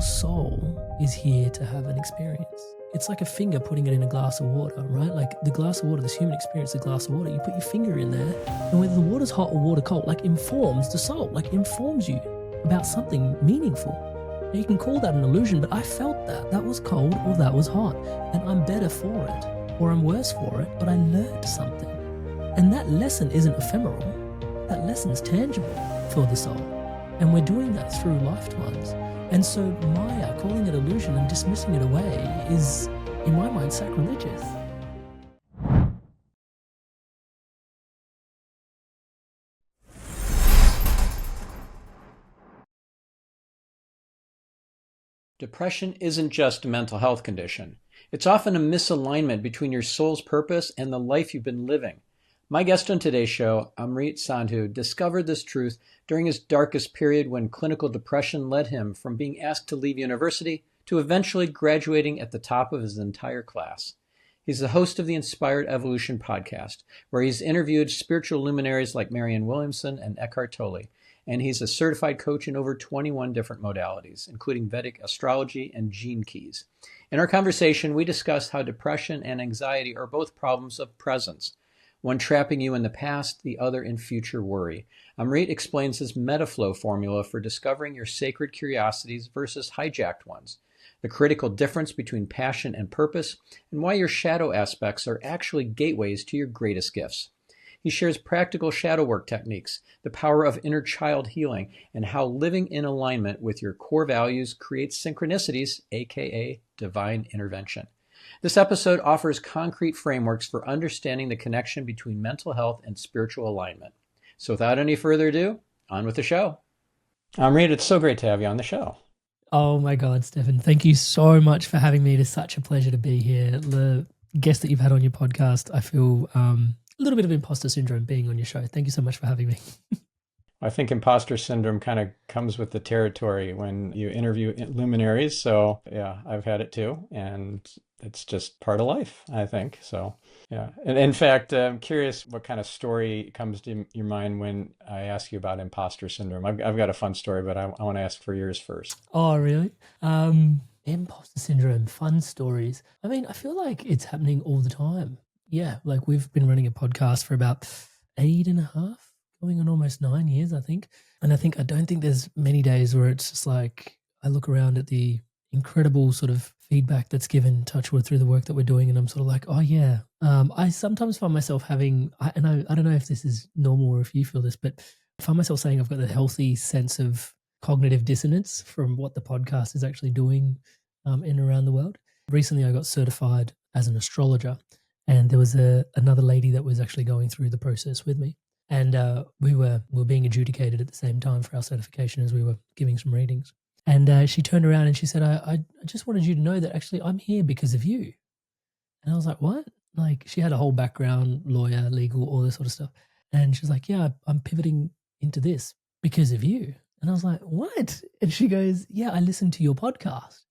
your soul is here to have an experience. It's like a finger putting it in a glass of water, right? Like the glass of water, this human experience, the glass of water, you put your finger in there, and whether the water's hot or water cold, like informs the soul, like informs you about something meaningful. Now you can call that an illusion, but I felt that. That was cold or that was hot, and I'm better for it, or I'm worse for it, but I learned something. And that lesson isn't ephemeral. That lesson's tangible for the soul. And we're doing that through lifetimes. And so Maya, calling it illusion and dismissing it away is, in my mind, sacrilegious. Depression isn't just a mental health condition. It's often a misalignment between your soul's purpose and the life you've been living. My guest on today's show, Amrit Sandhu, discovered this truth during his darkest period when clinical depression led him from being asked to leave university to eventually graduating at the top of his entire class. He's the host of the Inspired Evolution podcast, where he's interviewed spiritual luminaries like Marianne, Williamson and Eckhart Tolle, and he's a certified coach in over 21 different modalities, including Vedic astrology and gene keys. In our conversation, we discussed how depression and anxiety are both problems of presence, one trapping you in the past, the other in future worry. Amrit explains his MetaFlow formula for discovering your sacred curiosities versus hijacked ones, the critical difference between passion and purpose, and why your shadow aspects are actually gateways to your greatest gifts. He shares practical shadow work techniques, the power of inner child healing, and how living in alignment with your core values creates synchronicities, a.k.a. divine intervention. This episode offers concrete frameworks for understanding the connection between mental health and spiritual alignment. So without any further ado, on with the show. Amrit, it's so great to have you on the show. Oh my God, Stephan, thank you so much for having me. It is such a pleasure to be here. The guest that you've had on your podcast, I feel a little bit of imposter syndrome being on your show. Thank you so much for having me. I think imposter syndrome kind of comes with the territory when you interview luminaries. So yeah, I've had it too. And it's just part of life, I think. So yeah. And in fact, I'm curious what kind of story comes to your mind when I ask you about imposter syndrome. I've got a fun story, but I want to ask for yours first. Oh, really? Imposter syndrome, fun stories. I mean, I feel like it's happening all the time. Yeah, like we've been running a podcast for about 8.5, going on almost 9 years, I think. And I don't think there's many days where it's just like I look around at the incredible sort of feedback that's given, touchwood, through the work that we're doing, and I'm sort of like, oh yeah. I sometimes find myself having, I don't know if this is normal or if you feel this, but I find myself saying I've got a healthy sense of cognitive dissonance from what the podcast is actually doing in and around the world. Recently, I got certified as an astrologer, and there was another lady that was actually going through the process with me. And we were being adjudicated at the same time for our certification as we were giving some readings. And she turned around and she said, I just wanted you to know that actually I'm here because of you. And I was like, what? Like, she had a whole background, lawyer, legal, all this sort of stuff. And she was like, yeah, I'm pivoting into this because of you. And I was like, what? And she goes, yeah, I listened to your podcast.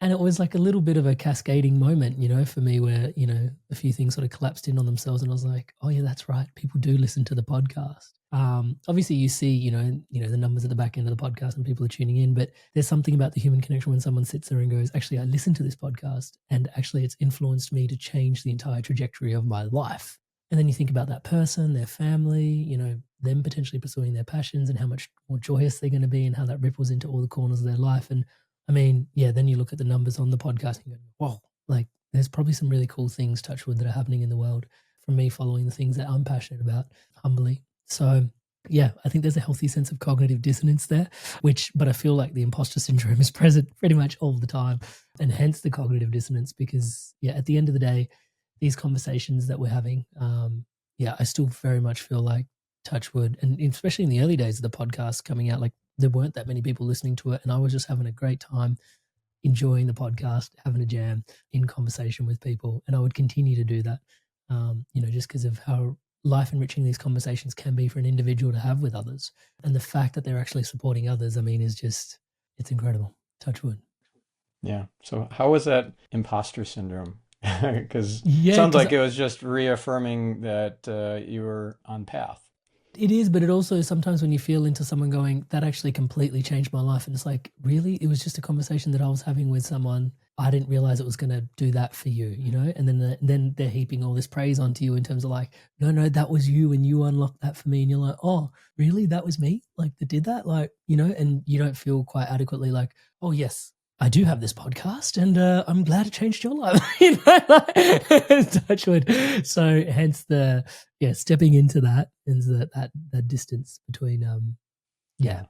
And it was like a little bit of a cascading moment, for me where, a few things sort of collapsed in on themselves. And I was like, oh yeah, that's right. People do listen to the podcast. Obviously you see, the numbers at the back end of the podcast and people are tuning in, but there's something about the human connection when someone sits there and goes, actually, I listened to this podcast and actually it's influenced me to change the entire trajectory of my life. And then you think about that person, their family, them potentially pursuing their passions and how much more joyous they're going to be and how that ripples into all the corners of their life. And I mean, yeah, then you look at the numbers on the podcast and you go, whoa, like there's probably some really cool things, touchwood, that are happening in the world from me following the things that I'm passionate about, humbly. So yeah, I think there's a healthy sense of cognitive dissonance there, but I feel like the imposter syndrome is present pretty much all the time, and hence the cognitive dissonance, because yeah, at the end of the day, these conversations that we're having, I still very much feel like, touchwood, and especially in the early days of the podcast coming out, like there weren't that many people listening to it, and I was just having a great time enjoying the podcast, having a jam in conversation with people, and I would continue to do that, just because of how life enriching these conversations can be for an individual to have with others, and the fact that they're actually supporting others, I mean, is just, it's incredible. Touchwood. Yeah. So how was that imposter syndrome? Because it sounds like it was just reaffirming that you were on path. It is, but it also sometimes when you feel into someone going, that actually completely changed my life. And it's like, really? It was just a conversation that I was having with someone. I didn't realize it was going to do that for you, you know? And then they're heaping all this praise onto you in terms of like, no, that was you and you unlocked that for me. And you're like, oh, really? That was me? Like that did that? Like, you know, and you don't feel quite adequately like, oh, yes, I do have this podcast and I'm glad it changed your life. You know, like, touch wood. So hence the, stepping into that and that distance between, yeah.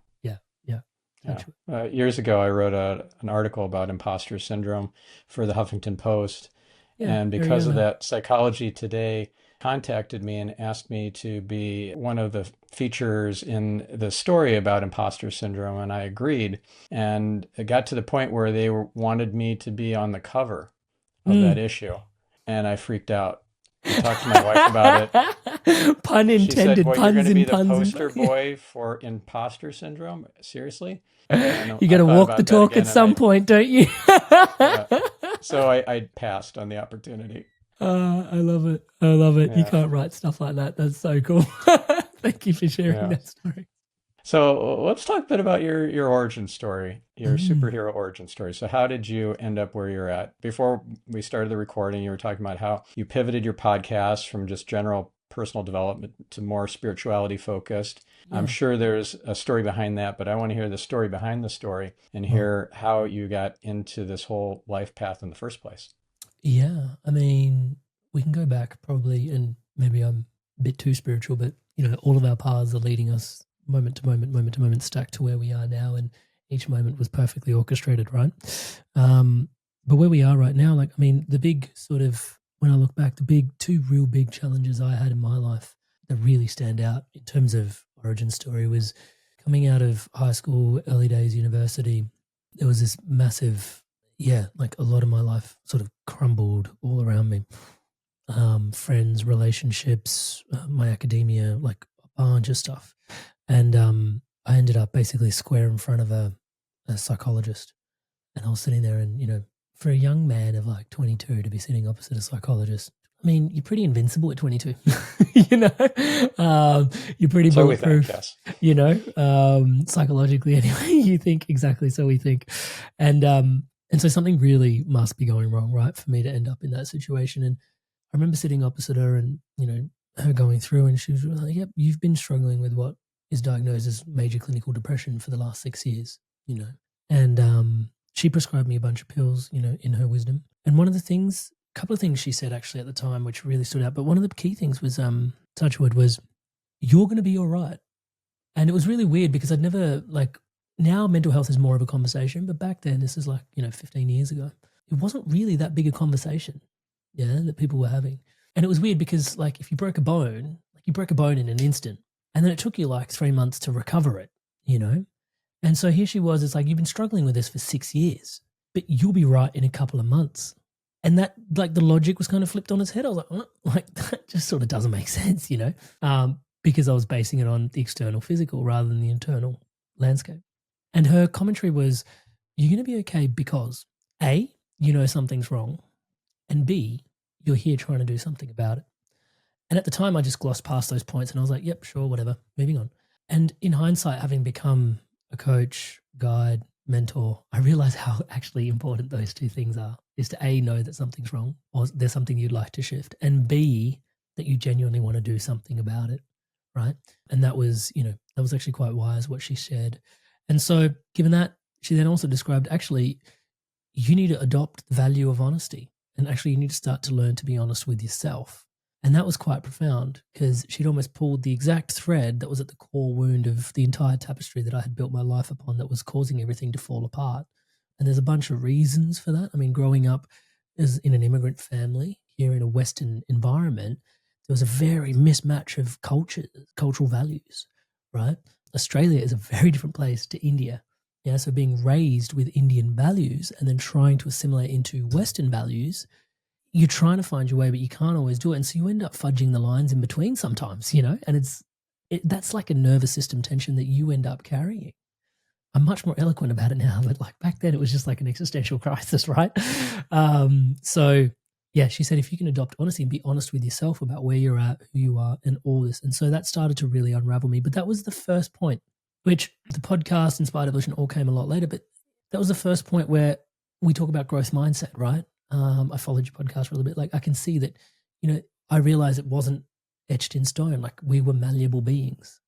Years ago, I wrote an article about imposter syndrome for the Huffington Post. Yeah, and because of that, Psychology Today contacted me and asked me to be one of the features in the story about imposter syndrome. And I agreed. And it got to the point where they wanted me to be on the cover of that issue. And I freaked out. I talked to my wife about it. Pun intended. She said, well, you're going to be the puns poster boy for imposter syndrome? Seriously? You got to walk the talk at some point, don't you? So I passed on the opportunity. I love it. I love it. Yeah. You can't write stuff like that. That's so cool. Thank you for sharing that story. So let's talk a bit about your origin story, your superhero origin story. So how did you end up where you're at? Before we started the recording, you were talking about how you pivoted your podcast from just general personal development to more spirituality focused. Yeah. I'm sure there's a story behind that, but I want to hear the story behind the story and hear how you got into this whole life path in the first place. Yeah, I mean, we can go back probably, and maybe I'm a bit too spiritual, but you know, all of our paths are leading us moment to moment, stacked to where we are now, and each moment was perfectly orchestrated, right? But where we are right now, like, I mean, the big sort of, when I look back, the two real big challenges I had in my life that really stand out in terms of origin story was coming out of high school, early days, university. There was this massive, like a lot of my life sort of crumbled all around me. Friends, relationships, my academia, like a bunch of stuff. And I ended up basically square in front of a psychologist. And I was sitting there and, you know, for a young man of like 22 to be sitting opposite a psychologist, I mean, you're pretty invincible at 22, you know, you're pretty bulletproof, you know, psychologically anyway, you think exactly. So we think. And so something really must be going wrong, right, for me to end up in that situation. And I remember sitting opposite her and, you know, her going through, and she was like, yep, you've been struggling with what is diagnosed as major clinical depression for the last 6 years, you know. And she prescribed me a bunch of pills, you know, in her wisdom. And one of the things, a couple of things she said actually at the time, which really stood out, but one of the key things was, touch wood, was, you're going to be all right. And it was really weird because I'd never, like, now mental health is more of a conversation, but back then, this is like, you know, 15 years ago, it wasn't really that big a conversation, that people were having. And it was weird because, like, if you broke a bone, like, you broke a bone in an instant, and then it took you like 3 months to recover it, you know? And so here she was, it's like, you've been struggling with this for 6 years, but you'll be right in a couple of months. And that, like, the logic was kind of flipped on its head. I was like, oh, like, that just sort of doesn't make sense, you know? Because I was basing it on the external physical rather than the internal landscape. And her commentary was, you're going to be okay because A, you know something's wrong, and B, you're here trying to do something about it. And at the time, I just glossed past those points and I was like, yep, sure, whatever, moving on. And in hindsight, having become a coach, guide, mentor, I realize how actually important those two things are, is to A, know that something's wrong or there's something you'd like to shift, and B, that you genuinely want to do something about it, right? And that was, you know, that was actually quite wise what she shared. And so given that, she then also described, actually, you need to adopt the value of honesty, and actually you need to start to learn to be honest with yourself. And that was quite profound because she'd almost pulled the exact thread that was at the core wound of the entire tapestry that I had built my life upon that was causing everything to fall apart. And there's a bunch of reasons for that. I mean, growing up as in an immigrant family here in a Western environment, there was a very mismatch of cultural values, right? Australia is a very different place to India. Yeah, so being raised with Indian values and then trying to assimilate into Western values, you're trying to find your way, but you can't always do it. And so you end up fudging the lines in between sometimes, you know, and that's like a nervous system tension that you end up carrying. I'm much more eloquent about it now, but like back then it was just like an existential crisis, right? So yeah, she said, if you can adopt honesty and be honest with yourself about where you're at, who you are, and all this. And so that started to really unravel me. But that was the first point, which the podcast, Inspired Evolution, all came a lot later. But that was the first point where we talk about growth mindset, right? I followed your podcast for a little bit. Like, I can see that, I realized it wasn't etched in stone. Like, we were malleable beings.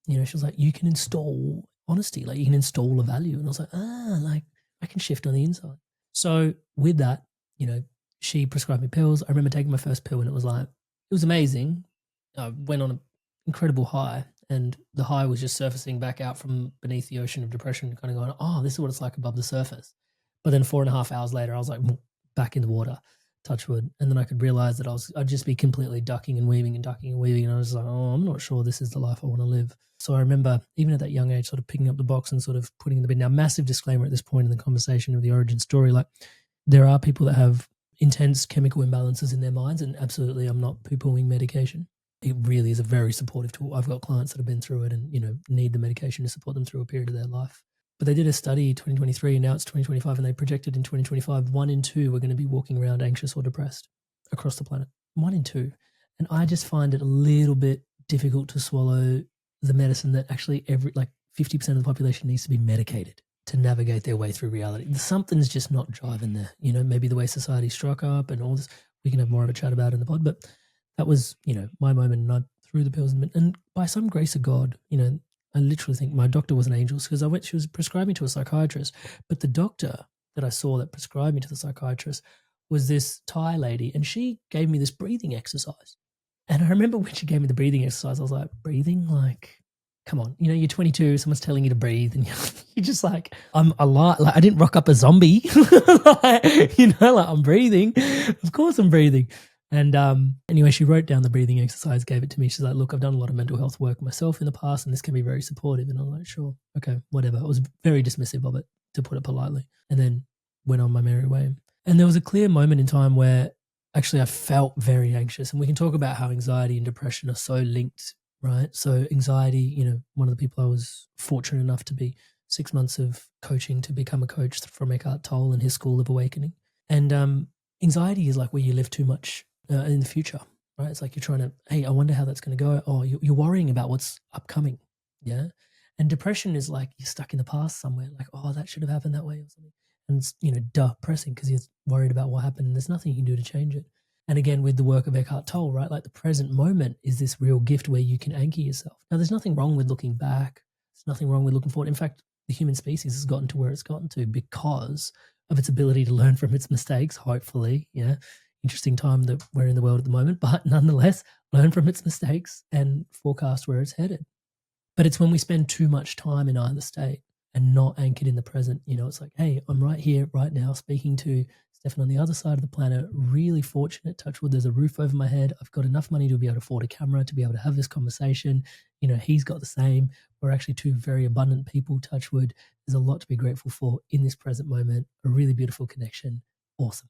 She was like, you can install honesty, like you can install a value. And I was like, like I can shift on the inside. So with that, she prescribed me pills. I remember taking my first pill and it was amazing. I went on an incredible high, and the high was just surfacing back out from beneath the ocean of depression, kind of going, oh, this is what it's like above the surface. But then 4.5 hours later, I was like, back in the water, touch wood. And then I could realize that I'd just be completely ducking and weaving and ducking and weaving. And I was like, oh, I'm not sure this is the life I want to live. So I remember even at that young age, sort of picking up the box and sort of putting in the bin. Now, massive disclaimer at this point in the conversation of the origin story, like there are people that have intense chemical imbalances in their minds, and absolutely I'm not poo-pooing medication. It really is a very supportive tool. I've got clients that have been through it and, need the medication to support them through a period of their life. But they did a study 2023 and now it's 2025, and they projected in 2025, 1 in 2 were going to be walking around anxious or depressed across the planet. 1 in 2. And I just find it a little bit difficult to swallow the medicine that actually 50% of the population needs to be medicated to navigate their way through reality. Something's just not driving there. Maybe the way society struck up and all this, we can have more of a chat about in the pod, but that was, my moment, and I threw the pills and by some grace of God, I literally think my doctor was an angel, because she was prescribing to a psychiatrist, but the doctor that I saw that prescribed me to the psychiatrist was this Thai lady, and she gave me this breathing exercise. And I remember when she gave me the breathing exercise, I was like, breathing? Like, come on, you're 22, someone's telling you to breathe, and you're just like, I'm alive. Like, I didn't rock up a zombie. I'm breathing. Of course I'm breathing. And anyway, she wrote down the breathing exercise, gave it to me. She's like, look, I've done a lot of mental health work myself in the past, and this can be very supportive. And I was like, sure, okay, whatever. I was very dismissive of it, to put it politely, and then went on my merry way. And there was a clear moment in time where actually I felt very anxious. And we can talk about how anxiety and depression are so linked, right? So anxiety, one of the people I was fortunate enough to be 6 months of coaching to become a coach from Eckhart Tolle and his School of Awakening. And anxiety is like where you live too much in the future, right? It's like you're trying to, hey, I wonder how that's going to go. Oh, you're worrying about what's upcoming, yeah? And depression is like you're stuck in the past somewhere, like, oh, that should have happened that way or something. And it's, depressing because you're worried about what happened and there's nothing you can do to change it. And again, with the work of Eckhart Tolle, right, like the present moment is this real gift where you can anchor yourself. Now, there's nothing wrong with looking back. There's nothing wrong with looking forward. In fact, the human species has gotten to where it's gotten to because of its ability to learn from its mistakes, hopefully, yeah. Interesting time that we're in the world at the moment, but nonetheless, learn from its mistakes and forecast where it's headed. But it's when we spend too much time in either state and not anchored in the present, it's like, hey, I'm right here, right now, speaking to Stephan on the other side of the planet, really fortunate, touch wood, there's a roof over my head. I've got enough money to be able to afford a camera, to be able to have this conversation. He's got the same. We're actually two very abundant people, touch wood. There's a lot to be grateful for in this present moment, a really beautiful connection. Awesome,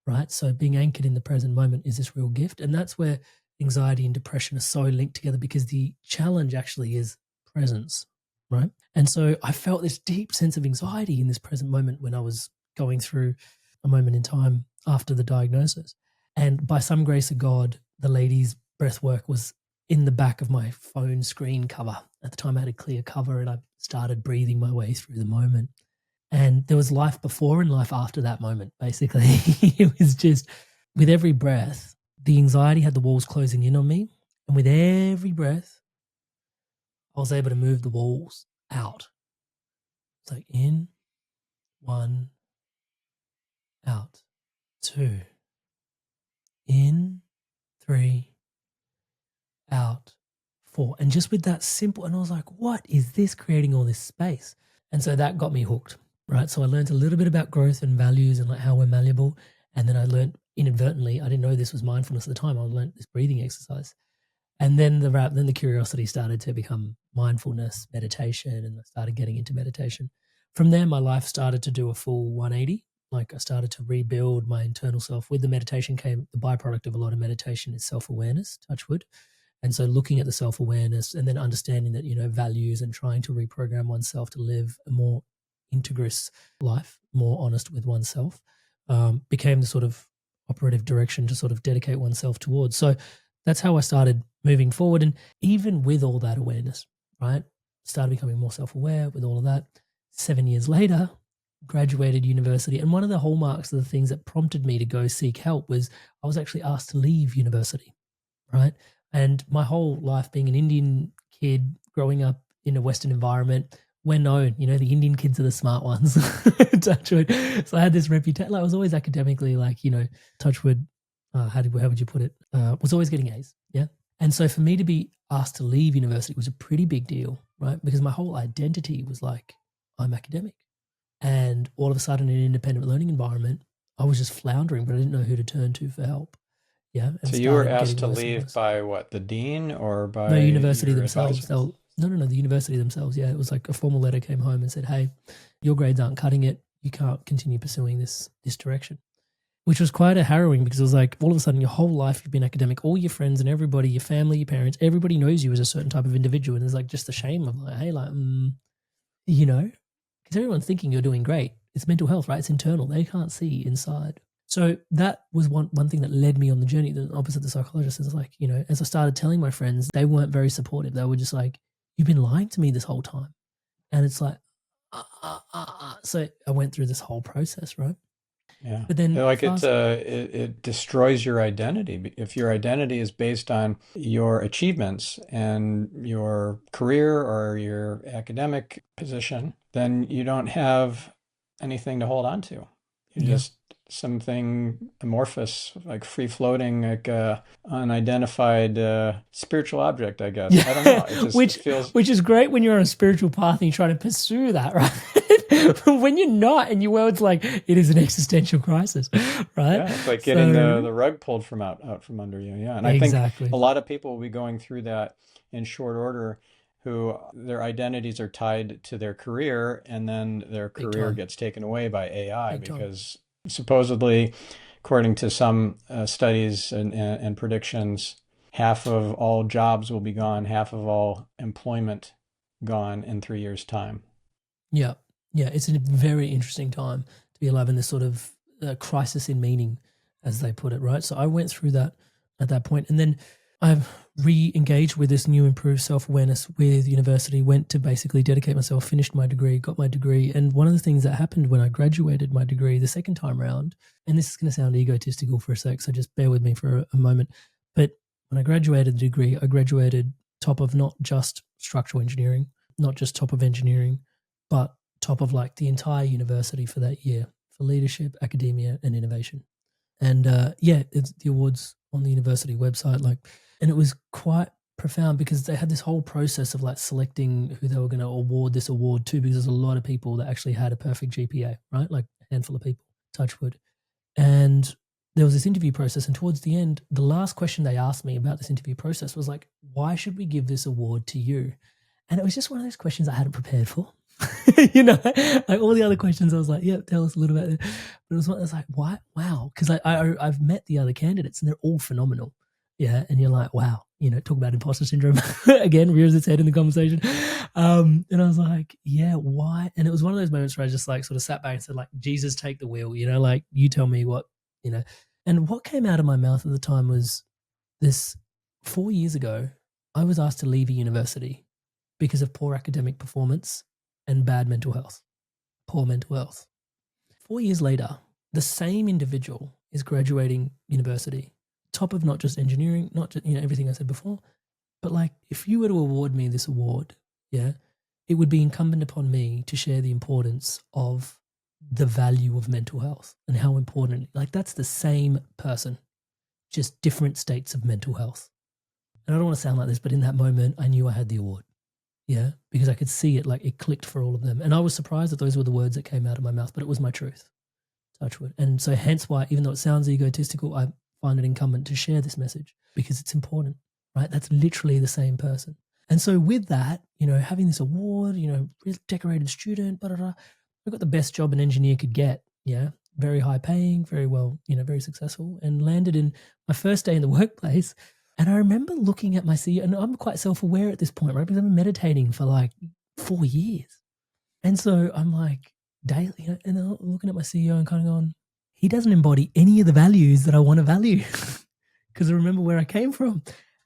right? So being anchored in the present moment is this real gift. And that's where anxiety and depression are so linked together, because the challenge actually is presence, right? And so I felt this deep sense of anxiety in this present moment when I was going through a moment in time after the diagnosis. And by some grace of God, the lady's breath work was in the back of my phone screen cover. At the time I had a clear cover, and I started breathing my way through the moment. And there was life before and life after that moment, basically. It was just, with every breath, the anxiety had the walls closing in on me. And with every breath, I was able to move the walls out. It's like in, 1, out, 2, in, 3, out, 4. And just with that simple, and I was like, what is this creating all this space? And so that got me hooked, right? So I learned a little bit about growth and values and like how we're malleable. And then I learned inadvertently, I didn't know this was mindfulness at the time. I learned this breathing exercise. And then the curiosity started to become mindfulness, meditation, and I started getting into meditation. From there, my life started to do a full 180. Like I started to rebuild my internal self. With the meditation came the byproduct of a lot of meditation is self-awareness, touch wood. And so looking at the self-awareness and then understanding that, values and trying to reprogram oneself to live a more integrous life, more honest with oneself, became the sort of operative direction to sort of dedicate oneself towards. So that's how I started moving forward. And even with all that awareness, right, started becoming more self-aware with all of that. 7 years later, graduated university. And one of the hallmarks of the things that prompted me to go seek help was I was actually asked to leave university, right? And my whole life being an Indian kid growing up in a Western environment, we're known, the Indian kids are the smart ones. Touch wood. So I had this reputation. Like, I was always academically, touch wood. How would you put it? Was always getting A's. Yeah. And so for me to be asked to leave university was a pretty big deal, right? Because my whole identity was like, I'm academic. And all of a sudden in an independent learning environment, I was just floundering, but I didn't know who to turn to for help. Yeah. And So you were asked to leave by what, the dean or by no, university your themselves. advisors? No, the university themselves. Yeah, it was like a formal letter came home and said, hey, your grades aren't cutting it. You can't continue pursuing this direction, which was quite a harrowing because it was like all of a sudden your whole life you've been academic, all your friends and everybody, your family, your parents, everybody knows you as a certain type of individual. And there's like just the shame of like, hey, because everyone's thinking you're doing great. It's mental health, right? It's internal. They can't see inside. So that was one thing that led me on the journey. The opposite the psychologist is like, as I started telling my friends, they weren't very supportive. They were just like, you've been lying to me this whole time. And it's like, So I went through this whole process, right? Yeah. But then it destroys your identity. If your identity is based on your achievements and your career or your academic position, then you don't have anything to hold on to. You're just something amorphous, like free floating, like unidentified spiritual object, I guess. I don't know. It just which is great when you're on a spiritual path and you try to pursue that, right? When you're not, and it's like it is an existential crisis, right? Yeah, it's like getting the rug pulled from out from under you. Yeah, and I think a lot of people will be going through that in short order, who their identities are tied to their career, and then their career gets taken away by AI because supposedly, according to some studies and predictions, half of all jobs will be gone, half of all employment gone in 3 years' time. Yeah. Yeah, it's a very interesting time to be alive in this sort of crisis in meaning, as they put it, right? So I went through that at that point, and then I've re-engaged with this new improved self-awareness with university, went to basically dedicate myself, finished my degree, got my degree. And one of the things that happened when I graduated my degree the second time round, and this is going to sound egotistical for a sec, so just bear with me for a moment, but when I graduated the degree, I graduated top of not just structural engineering, not just top of engineering, but top of like the entire university for that year for leadership, academia, and innovation. And it's the awards on the university website, and it was quite profound because they had this whole process of like selecting who they were going to award this award to, because there's a lot of people that actually had a perfect GPA, right? Like a handful of people, touch wood. And there was this interview process, and towards the end, the last question they asked me about this interview process was like, why should we give this award to you? And it was just one of those questions I hadn't prepared for. Like all the other questions I was like, yeah, tell us a little about it. But it was one that's like, why? Wow. Because I've met the other candidates and they're all phenomenal. Yeah. And you're like, wow, talk about imposter syndrome again, rears its head in the conversation. And I was like, yeah, why? And it was one of those moments where I just like sort of sat back and said, like, Jesus, take the wheel, like you tell me what, and what came out of my mouth at the time was this: 4 years ago, I was asked to leave a university because of poor academic performance and bad mental health, poor mental health. 4 years later, the same individual is graduating university, top of not just engineering, not just, everything I said before, but like if you were to award me this award, yeah, it would be incumbent upon me to share the importance of the value of mental health and how important, like that's the same person, just different states of mental health. And I don't want to sound like this, but in that moment, I knew I had the award. Yeah, because I could see it, like it clicked for all of them. And I was surprised that those were the words that came out of my mouth, but it was my truth. Touch wood. And so hence why, even though it sounds egotistical, I find it incumbent to share this message because it's important, right? That's literally the same person. And so with that, having this award, decorated student, blah, blah, blah, I got the best job an engineer could get. Yeah, very high paying, very well, very successful, and landed in my first day in the workplace. And I remember looking at my CEO, and I'm quite self-aware at this point, right? Because I've been meditating for like 4 years. And so I'm like daily, and I'm looking at my CEO and kind of going, he doesn't embody any of the values that I want to value because I remember where I came from.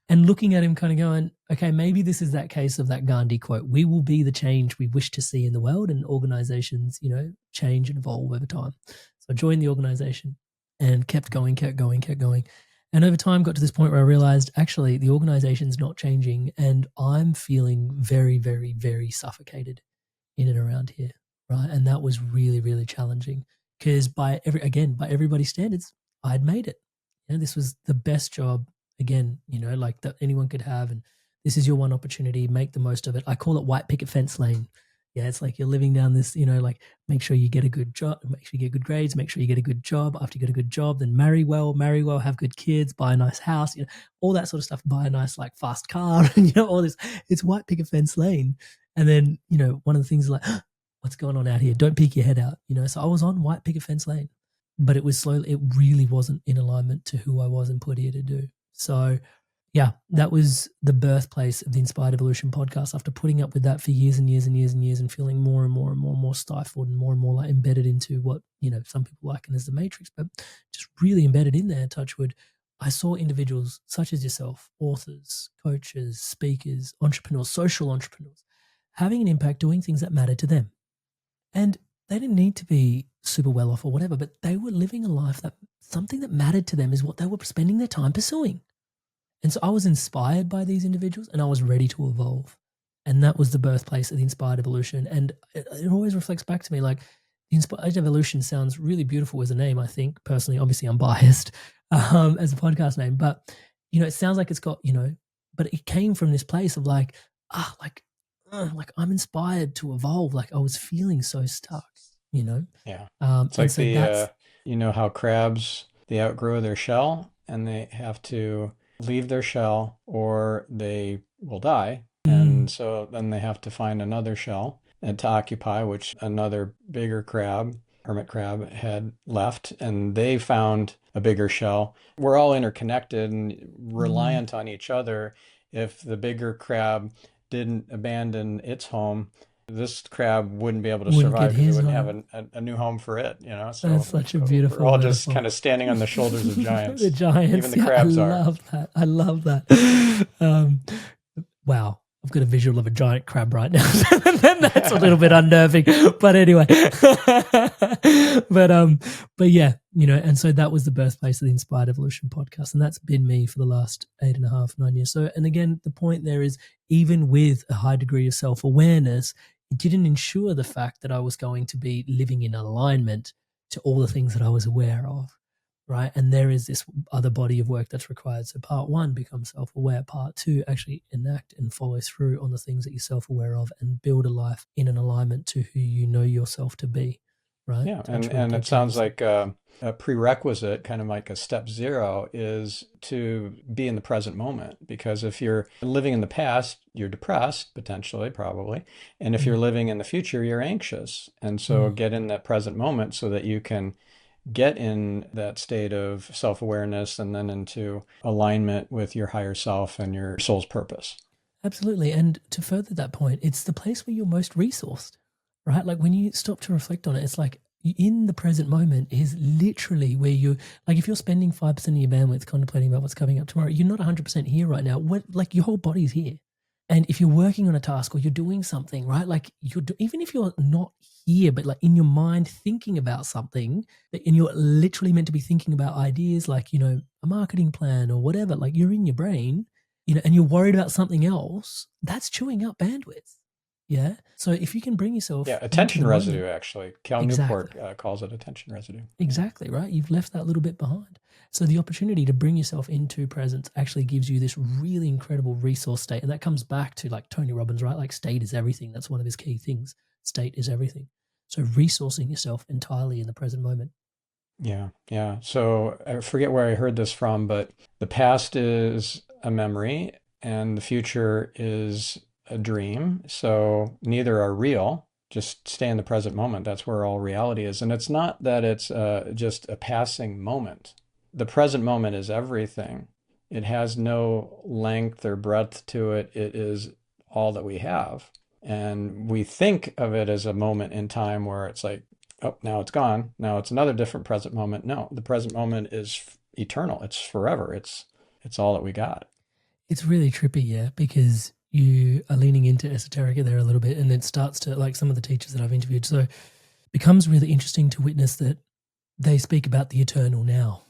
And looking at him kind of going, okay, maybe this is that case of that Gandhi quote, we will be the change we wish to see in the world, and organizations, change and evolve over time. So I joined the organization and kept going. And over time got to this point where I realized actually the organization's not changing and I'm feeling very, very, very suffocated in and around here, right? And that was really, really challenging because by everybody's standards, I'd made it. This was the best job again, like that anyone could have. And this is your one opportunity, make the most of it. I call it white picket fence lane. Yeah, it's like you're living down this, like make sure you get a good job, make sure you get good grades, make sure you get a good job. After you get a good job, then marry well, have good kids, buy a nice house, all that sort of stuff, buy a nice like fast car, and all this. It's white picket fence lane. And then, one of the things is like, what's going on out here? Don't peek your head out, So I was on white picket fence lane, but it really wasn't in alignment to who I was and put here to do. So yeah, that was the birthplace of the Inspired Evolution podcast. After putting up with that for years and years and years and years and feeling more and more and more and more stifled and more like embedded into what, some people liken as the matrix, but just really embedded in there, touchwood, I saw individuals such as yourself, authors, coaches, speakers, entrepreneurs, social entrepreneurs, having an impact doing things that mattered to them. And they didn't need to be super well off or whatever, but they were living a life that something that mattered to them is what they were spending their time pursuing. And so I was inspired by these individuals and I was ready to evolve. And that was the birthplace of the Inspired Evolution. And it always reflects back to me like the Inspired Evolution sounds really beautiful as a name, I think. Personally, obviously I'm biased as a podcast name, but, it sounds like it's got, but it came from this place of like I'm inspired to evolve. Like I was feeling so stuck, Yeah. It's like so how crabs, they outgrow their shell and they have to leave their shell or they will die. And so then they have to find another shell and to occupy, which another bigger crab, hermit crab, had left. And they found a bigger shell. We're all interconnected and reliant on each other. If the bigger crab didn't abandon its home, this crab wouldn't be able to survive because it wouldn't have a new home for it, So that's such a beautiful we're all metaphor. Just kind of standing on the shoulders of giants. The giants. Even the crabs are. I love that. Wow. I've got a visual of a giant crab right now. That's a little bit unnerving. But anyway. but yeah, and so that was the birthplace of the Inspired Evolution podcast. And that's been me for the last 8.5, 9 years. So, and again, the point there is even with a high degree of self-awareness, it didn't ensure the fact that I was going to be living in alignment to all the things that I was aware of. Right. And there is this other body of work that's required. So part 1, become self-aware. Part 2, actually enact and follow through on the things that you're self-aware of and build a life in an alignment to who you know yourself to be. Right. Yeah. And it sounds like a prerequisite, kind of like a step 0, is to be in the present moment. Because if you're living in the past, you're depressed, potentially, probably. And if you're living in the future, you're anxious. And so get in that present moment so that you can get in that state of self-awareness and then into alignment with your higher self and your soul's purpose. Absolutely. And to further that point, it's the place where you're most resourced, right? Like when you stop to reflect on it, it's like in the present moment is literally where you, like if you're spending 5% of your bandwidth contemplating about what's coming up tomorrow, you're not 100% here right now. Like your whole body's here. And if you're working on a task or you're doing something, right? Like even if you're not here, but like in your mind thinking about something, and you're literally meant to be thinking about ideas like, a marketing plan or whatever, like you're in your brain, and you're worried about something else, that's chewing up bandwidth. Yeah. So if you can bring yourself. Yeah. Attention residue, actually. Cal Newport calls it attention residue. Exactly. Right. You've left that little bit behind. So the opportunity to bring yourself into presence actually gives you this really incredible resource state. And that comes back to like Tony Robbins, right? Like state is everything. That's one of his key things. State is everything. So resourcing yourself entirely in the present moment. Yeah. Yeah. So I forget where I heard this from, but the past is a memory and the future is a dream. So neither are real. Just stay in the present moment. That's where all reality is. And it's not that it's just a passing moment. The present moment is everything. It has no length or breadth to it. It is all that we have. And we think of it as a moment in time where it's like oh, now it's gone. Now it's another different present moment. No, the present moment is eternal. It's forever. It's all that we got. It's really trippy, yeah, because you are leaning into esoterica there a little bit, and it starts to, like some of the teachers that I've interviewed, so it becomes really interesting to witness that they speak about the eternal now.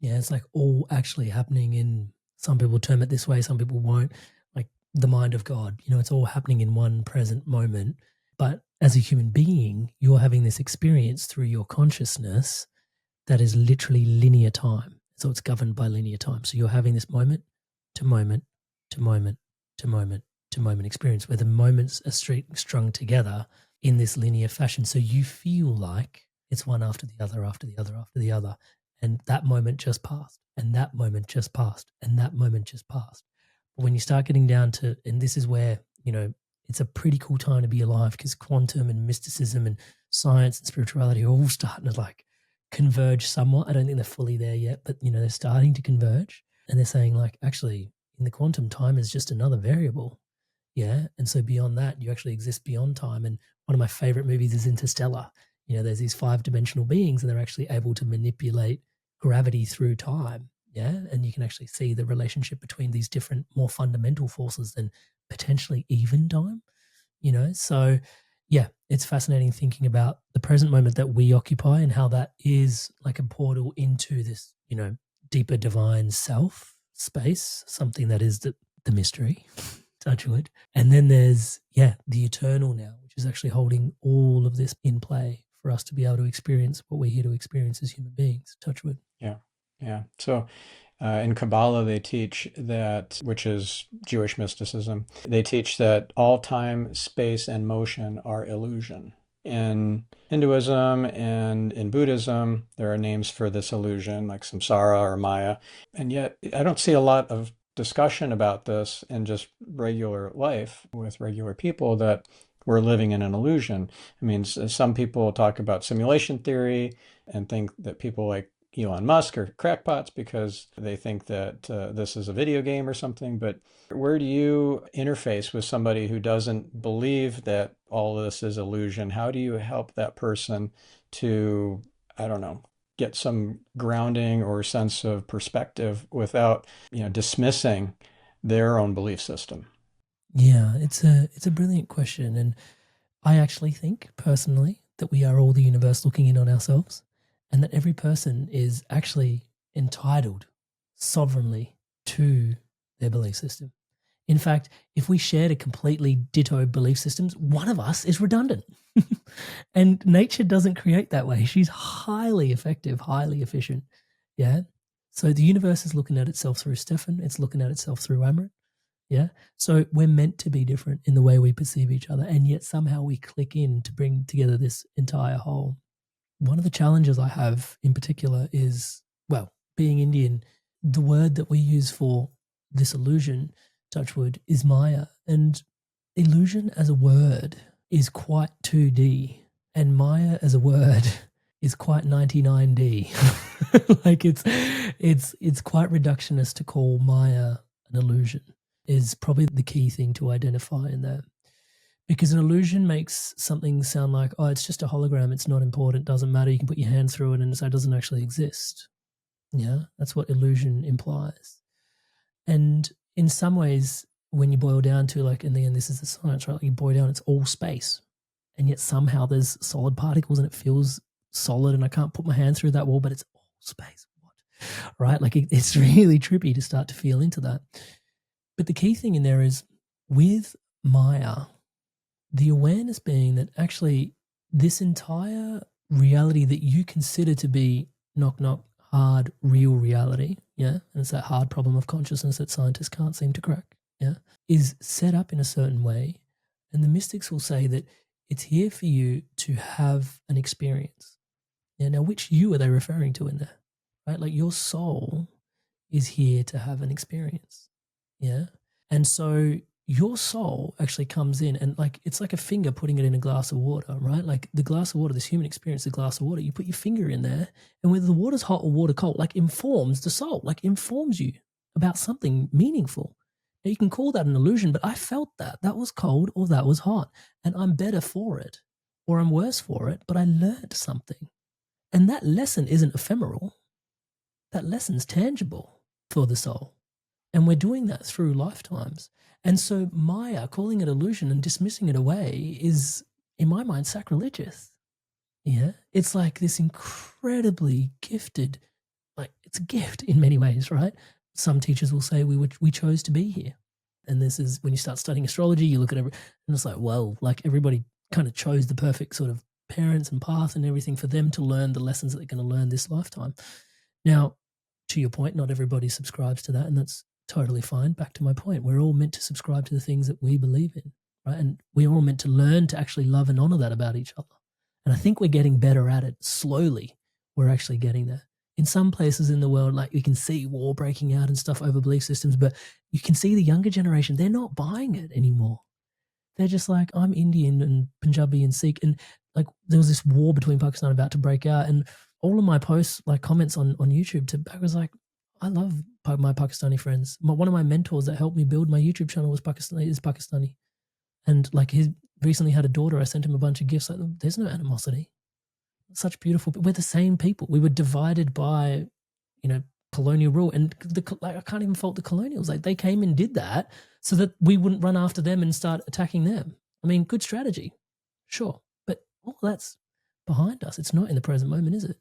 Yeah, it's like all actually happening in, some people term it this way, some people won't, like the mind of God. It's all happening in one present moment. But as a human being, you're having this experience through your consciousness that is literally linear time. So it's governed by linear time. So you're having this moment to moment to moment to moment to moment experience where the moments are strung together in this linear fashion. So you feel like it's one after the other, after the other, after the other. And that moment just passed, and that moment just passed, and that moment just passed. But when you start getting down to, and this is where, it's a pretty cool time to be alive, because quantum and mysticism and science and spirituality are all starting to like converge somewhat. I don't think they're fully there yet, but they're starting to converge. And they're saying like, actually, in the quantum, time is just another variable. Yeah. And so beyond that, you actually exist beyond time. And one of my favorite movies is Interstellar. There's these 5-dimensional beings, and they're actually able to manipulate gravity through time. Yeah. And you can actually see the relationship between these different, more fundamental forces than potentially even time. So yeah, it's fascinating thinking about the present moment that we occupy and how that is like a portal into this, deeper divine self space, something that is the mystery, touch wood. And then there's, the eternal now, which is actually holding all of this in play for us to be able to experience what we're here to experience as human beings, touch wood. Yeah. Yeah. So in Kabbalah, they teach that, which is Jewish mysticism, they teach that all time, space, and motion are illusion. In Hinduism and in Buddhism, there are names for this illusion, like samsara or Maya. And yet, I don't see a lot of discussion about this in just regular life with regular people, that we're living in an illusion. I mean, some people talk about simulation theory and think that people like Elon Musk are crackpots because they think that this is a video game or something. But where do you interface with somebody who doesn't believe that all this is illusion? How do you help that person to, I don't know, get some grounding or sense of perspective without, dismissing their own belief system? Yeah, it's a brilliant question. And I actually think personally that we are all the universe looking in on ourselves, and that every person is actually entitled sovereignly to their belief system. In fact, if we shared a completely ditto belief systems, one of us is redundant. And nature doesn't create that way. She's highly effective, highly efficient. Yeah. So the universe is looking at itself through Stephan. It's looking at itself through Amrit. Yeah. So we're meant to be different in the way we perceive each other. And yet somehow we click in to bring together this entire whole. One of the challenges I have in particular is, well, being Indian, the word that we use for this illusion, touchwood, is Maya. And illusion as a word is quite 2D. And Maya as a word is quite 99D. Like it's quite reductionist to call Maya an illusion, is probably the key thing to identify in there. Because an illusion makes something sound like, oh, it's just a hologram, it's not important, doesn't matter, you can put your hand through it, and so it doesn't actually exist. Yeah, that's what illusion implies. And in some ways, when you boil down to, like, in the end, this is the science, right? Like, you boil down, it's all space. And yet somehow there's solid particles and it feels solid, and I can't put my hand through that wall, but it's all space. What? Right? Like, it's really trippy to start to feel into that. But the key thing in there is, with Maya, the awareness being that actually this entire reality that you consider to be knock knock hard real reality, yeah, and it's that hard problem of consciousness that scientists can't seem to crack, yeah, is set up in a certain way. And the mystics will say that it's here for you to have an experience. Yeah, now which you are they referring to in there? Right? Like, your soul is here to have an experience. Yeah. And so your soul actually comes in, and like, it's like a finger putting it in a glass of water, right? Like the glass of water, this human experience, the glass of water, you put your finger in there, and whether the water's hot or water cold, like, informs the soul, like informs you about something meaningful. Now you can call that an illusion, but I felt that was cold or that was hot, and I'm better for it. or I'm worse for it, but I learned something. And that lesson isn't ephemeral. That lesson's tangible for the soul. And we're doing that through lifetimes. And so Maya, calling it illusion and dismissing it away, is, in my mind, sacrilegious. Yeah. It's like this incredibly gifted, like it's a gift in many ways, right? Some teachers will say we chose to be here. And this is when you start studying astrology, you look at and it's like, well, like everybody kind of chose the perfect sort of parents and path and everything for them to learn the lessons that they're going to learn this lifetime. Now, to your point, not everybody subscribes to that, and that's totally fine. Back to my point, we're all meant to subscribe to the things that we believe in, right? And we're all meant to learn to actually love and honor that about each other. And I think we're getting better at it. Slowly, we're actually getting there. In some places in the world, like you can see war breaking out and stuff over belief systems, but you can see the younger generation, they're not buying it anymore. They're just like, I'm Indian and Punjabi and Sikh. And like there was this war between Pakistan about to break out. And all of my posts, like comments on YouTube to back was like, I love my Pakistani friends. One of my mentors that helped me build my YouTube channel is Pakistani. And like he recently had a daughter. I sent him a bunch of gifts. Like, there's no animosity. Such beautiful, we're the same people. We were divided by, colonial rule. And I can't even fault the colonials. Like they came and did that so that we wouldn't run after them and start attacking them. I mean, good strategy. Sure. But all that's behind us. It's not in the present moment, is it?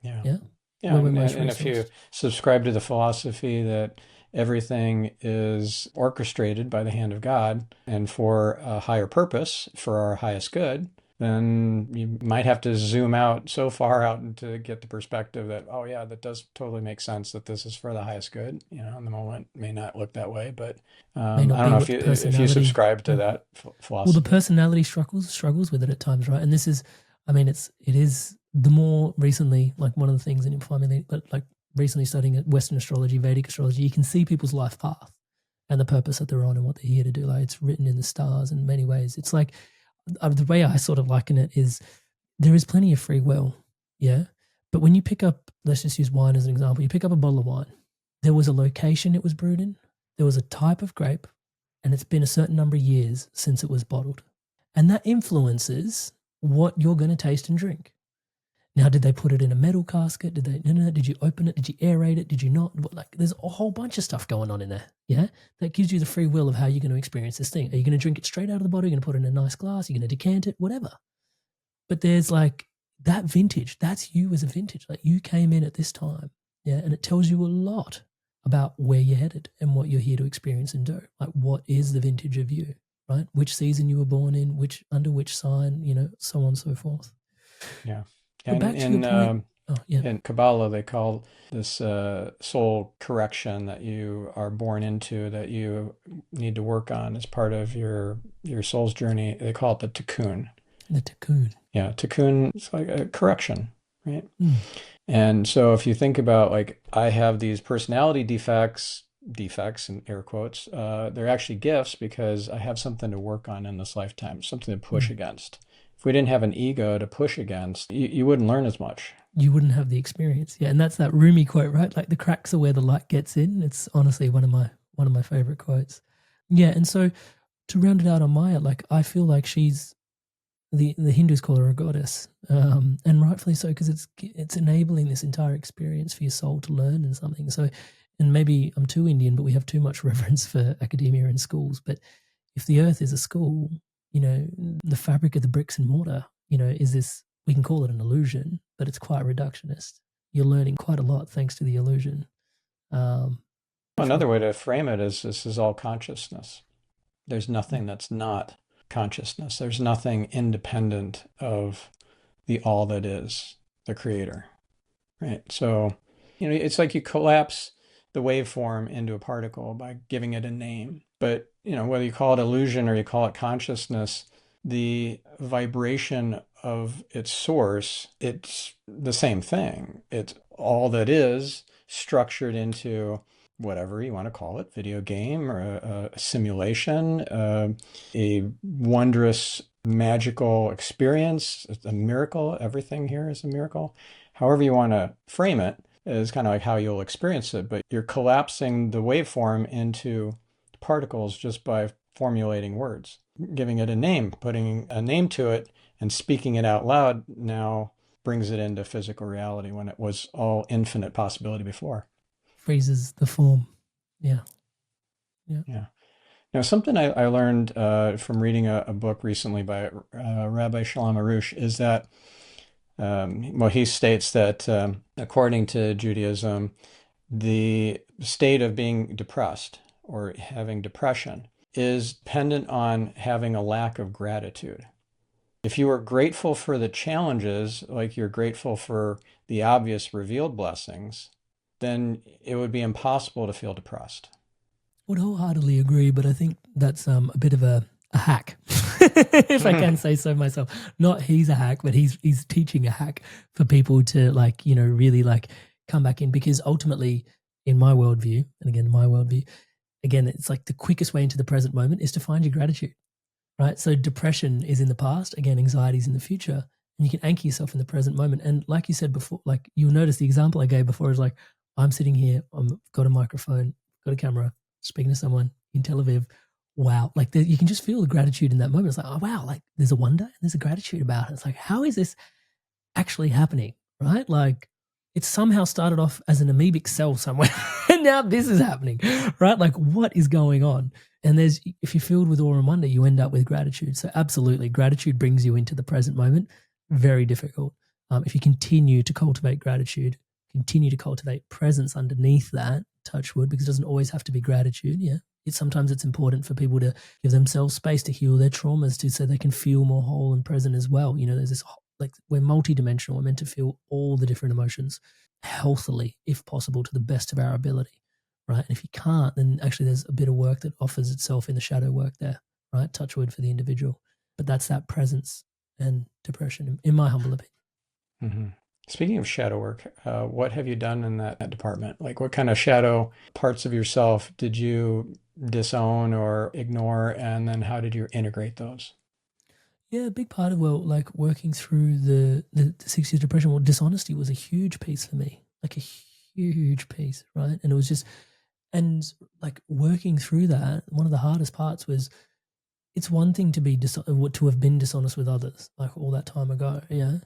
Yeah. Yeah. Yeah. And if you subscribe to the philosophy that everything is orchestrated by the hand of God and for a higher purpose, for our highest good, then you might have to zoom out so far out to get the perspective that, oh yeah, that does totally make sense that this is for the highest good. In the moment it may not look that way, but I don't know if you subscribe to that philosophy. Well, the personality struggles with it at times, right? And this is, it is the more recently, like one of the things in family, but like recently studying Western astrology, Vedic astrology, you can see people's life path and the purpose that they're on and what they're here to do. Like it's written in the stars in many ways. It's like, the way I sort of liken it is there is plenty of free will, yeah? But when you pick up, let's just use wine as an example, you pick up a bottle of wine, there was a location it was brewed in, there was a type of grape, and it's been a certain number of years since it was bottled. And that influences what you're going to taste and drink. Now, did they put it in a metal casket? Did you open it? Did you aerate it? Did you not? Like, there's a whole bunch of stuff going on in there, yeah? That gives you the free will of how you're going to experience this thing. Are you going to drink it straight out of the bottle? Are you going to put it in a nice glass? Are you going to decant it? Whatever. But there's like that vintage. That's you as a vintage. Like you came in at this time, yeah? And it tells you a lot about where you're headed and what you're here to experience and do. Like what is the vintage of you, right? Which season you were born in, under which sign, so on and so forth. Yeah. And back to your point. In Kabbalah, they call this soul correction that you are born into, that you need to work on as part of your soul's journey. They call it the tikkun. The tikkun. Yeah, tikkun is like a correction, right? Mm. And so if you think about, like, I have these personality defects in air quotes, they're actually gifts because I have something to work on in this lifetime, something to push against. If we didn't have an ego to push against, you wouldn't learn as much. You wouldn't have the experience. Yeah, and that's that Rumi quote, right? Like the cracks are where the light gets in. It's honestly one of my favorite quotes. Yeah, and so to round it out on Maya, like I feel like she's the Hindus call her a goddess, and rightfully so, because it's enabling this entire experience for your soul to learn and something. So, and maybe I'm too Indian, but we have too much reverence for academia and schools. But if the earth is a school, the fabric of the bricks and mortar, is this, we can call it an illusion, but it's quite reductionist. You're learning quite a lot thanks to the illusion. Another way to frame it is this is all consciousness. There's nothing that's not consciousness. There's nothing independent of the all that is, the creator, right? So, it's like you collapse the waveform into a particle by giving it a name. But, whether you call it illusion or you call it consciousness, the vibration of its source, it's the same thing. It's all that is structured into whatever you want to call it, video game or a simulation, a wondrous, magical experience, a miracle. Everything here is a miracle. However you want to frame it is kind of like how you'll experience it, but you're collapsing the waveform into particles just by formulating words, giving it a name, putting a name to it, And speaking it out loud now brings it into physical reality when it was all infinite possibility before. Freezes the form. Yeah. Yeah. Yeah. Now, something I learned from reading a book recently by Rabbi Shalom Arush is that, well, he states that according to Judaism, the state of being depressed or having depression is dependent on having a lack of gratitude. If you are grateful for the challenges, like you're grateful for the obvious revealed blessings, then it would be impossible to feel depressed. Would wholeheartedly agree, but I think that's a bit of a hack, if I can say so myself. Not he's a hack, but he's teaching a hack for people to really come back in, because ultimately, in my worldview, again, it's like the quickest way into the present moment is to find your gratitude, right? So depression is in the past, again, anxiety is in the future, and you can anchor yourself in the present moment. And like you said before, like you'll notice the example I gave before is like, I'm sitting here, I've got a microphone, got a camera, speaking to someone in Tel Aviv. Wow. Like you can just feel the gratitude in that moment. It's like, oh, wow, like there's a wonder and there's a gratitude about it. It's like, how is this actually happening? Right? Like it somehow started off as an amoebic cell somewhere and now this is happening, right? Like what is going on? And if you're filled with awe and wonder, you end up with gratitude. So absolutely, gratitude brings you into the present moment. Very difficult. If you continue to cultivate gratitude, continue to cultivate presence underneath that, touch wood, because it doesn't always have to be gratitude. Yeah. Sometimes it's important for people to give themselves space to heal their traumas so they can feel more whole and present as well. There's this, like, we're multidimensional. We're meant to feel all the different emotions healthily, if possible, to the best of our ability, right? And if you can't, then actually there's a bit of work that offers itself in the shadow work there, right? Touch wood for the individual. But that's that presence and depression, in my humble opinion. Mm-hmm. Speaking of shadow work, what have you done in that department? Like what kind of shadow parts of yourself did you disown or ignore? And then how did you integrate those? Yeah, a big part of, working through the 6 years depression, dishonesty was a huge piece for me, like a huge piece, right? And it was just, and like working through that, one of the hardest parts was, it's one thing to have been dishonest with others, like all that time ago, yeah.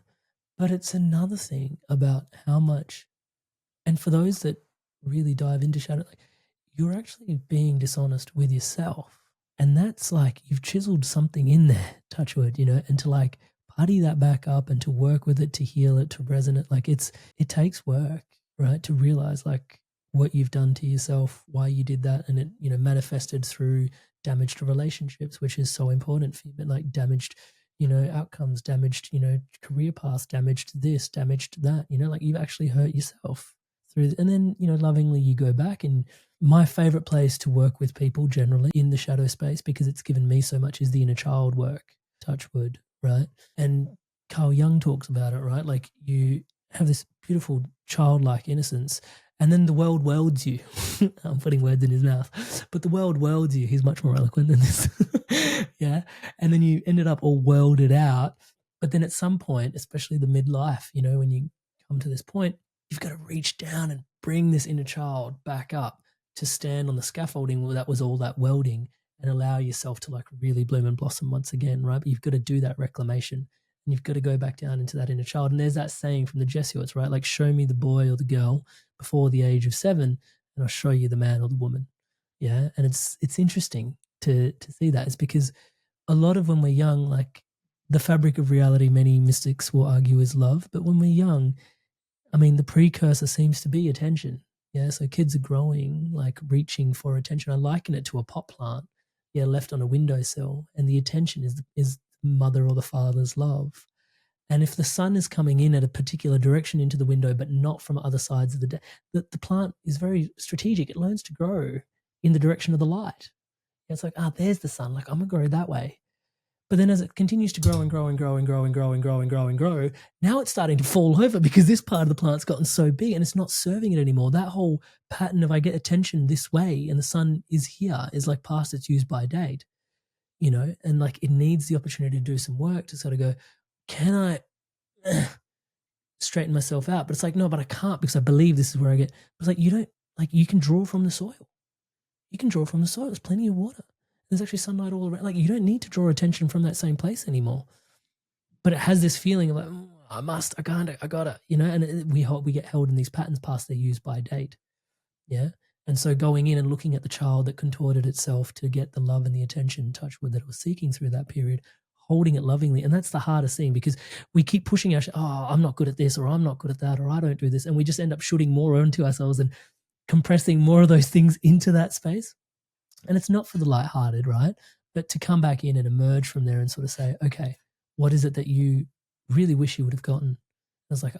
But it's another thing about how much, and for those that really dive into shadow, like you're actually being dishonest with yourself. And that's like you've chiseled something in there, touch wood, and to like putty that back up and to work with it, to heal it, to resonate. Like it takes work, right? To realize like what you've done to yourself, why you did that. And it, manifested through damaged relationships, which is so important for you, but like damaged, outcomes, damaged, career paths, damaged this, damaged that, like you've actually hurt yourself through. And then, lovingly you go back. And my favorite place to work with people generally in the shadow space, because it's given me so much, is the inner child work, touch wood, right? And Carl Jung talks about it, right? Like you have this beautiful childlike innocence, and then the world welds you. I'm putting words in his mouth, but the world welds you. He's much more eloquent than this. Yeah. And then you ended up all welded out. But then at some point, especially the midlife, when you come to this point, you've got to reach down and bring this inner child back up to stand on the scaffolding where that was all that welding, and allow yourself to like really bloom and blossom once again, right? But you've got to do that reclamation, and you've got to go back down into that inner child. And there's that saying from the Jesuits, right? Like, show me the boy or the girl before the age of 7, and I'll show you the man or the woman. Yeah. And it's interesting to see that. It's because a lot of when we're young, like the fabric of reality, many mystics will argue, is love. But when we're young, I mean, the precursor seems to be attention. Yeah. So kids are growing, like reaching for attention. I liken it to a pot plant, yeah, left on a windowsill. And the attention is mother or the father's love. And if the sun is coming in at a particular direction into the window, but not from other sides of the day, the plant is very strategic. It learns to grow in the direction of the light. It's like, there's the sun. Like, I'm going to grow that way. But then as it continues to grow and grow and grow and grow and grow and grow and grow and grow, now it's starting to fall over because this part of the plant's gotten so big and it's not serving it anymore. That whole pattern of I get attention this way and the sun is here is like past its use by date, and like it needs the opportunity to do some work to sort of go, can I straighten myself out? But it's like, no, but I can't because I believe this is where I get. It's like, you don't, like, you can draw from the soil. You can draw from the soil. There's plenty of water. There's actually sunlight all around. Like, you don't need to draw attention from that same place anymore. but it has this feeling of like, I must, I can't, I gotta, and we get held in these patterns past their use by date. Yeah. And so going in and looking at the child that contorted itself to get the love and the attention, touch wood, that it was seeking through that period, holding it lovingly. And that's the hardest thing, because we keep pushing I'm not good at this, or I'm not good at that, or I don't do this. And we just end up shooting more onto ourselves and compressing more of those things into that space. And it's not for the lighthearted, right? But to come back in and emerge from there and sort of say, okay, what is it that you really wish you would have gotten? I was like,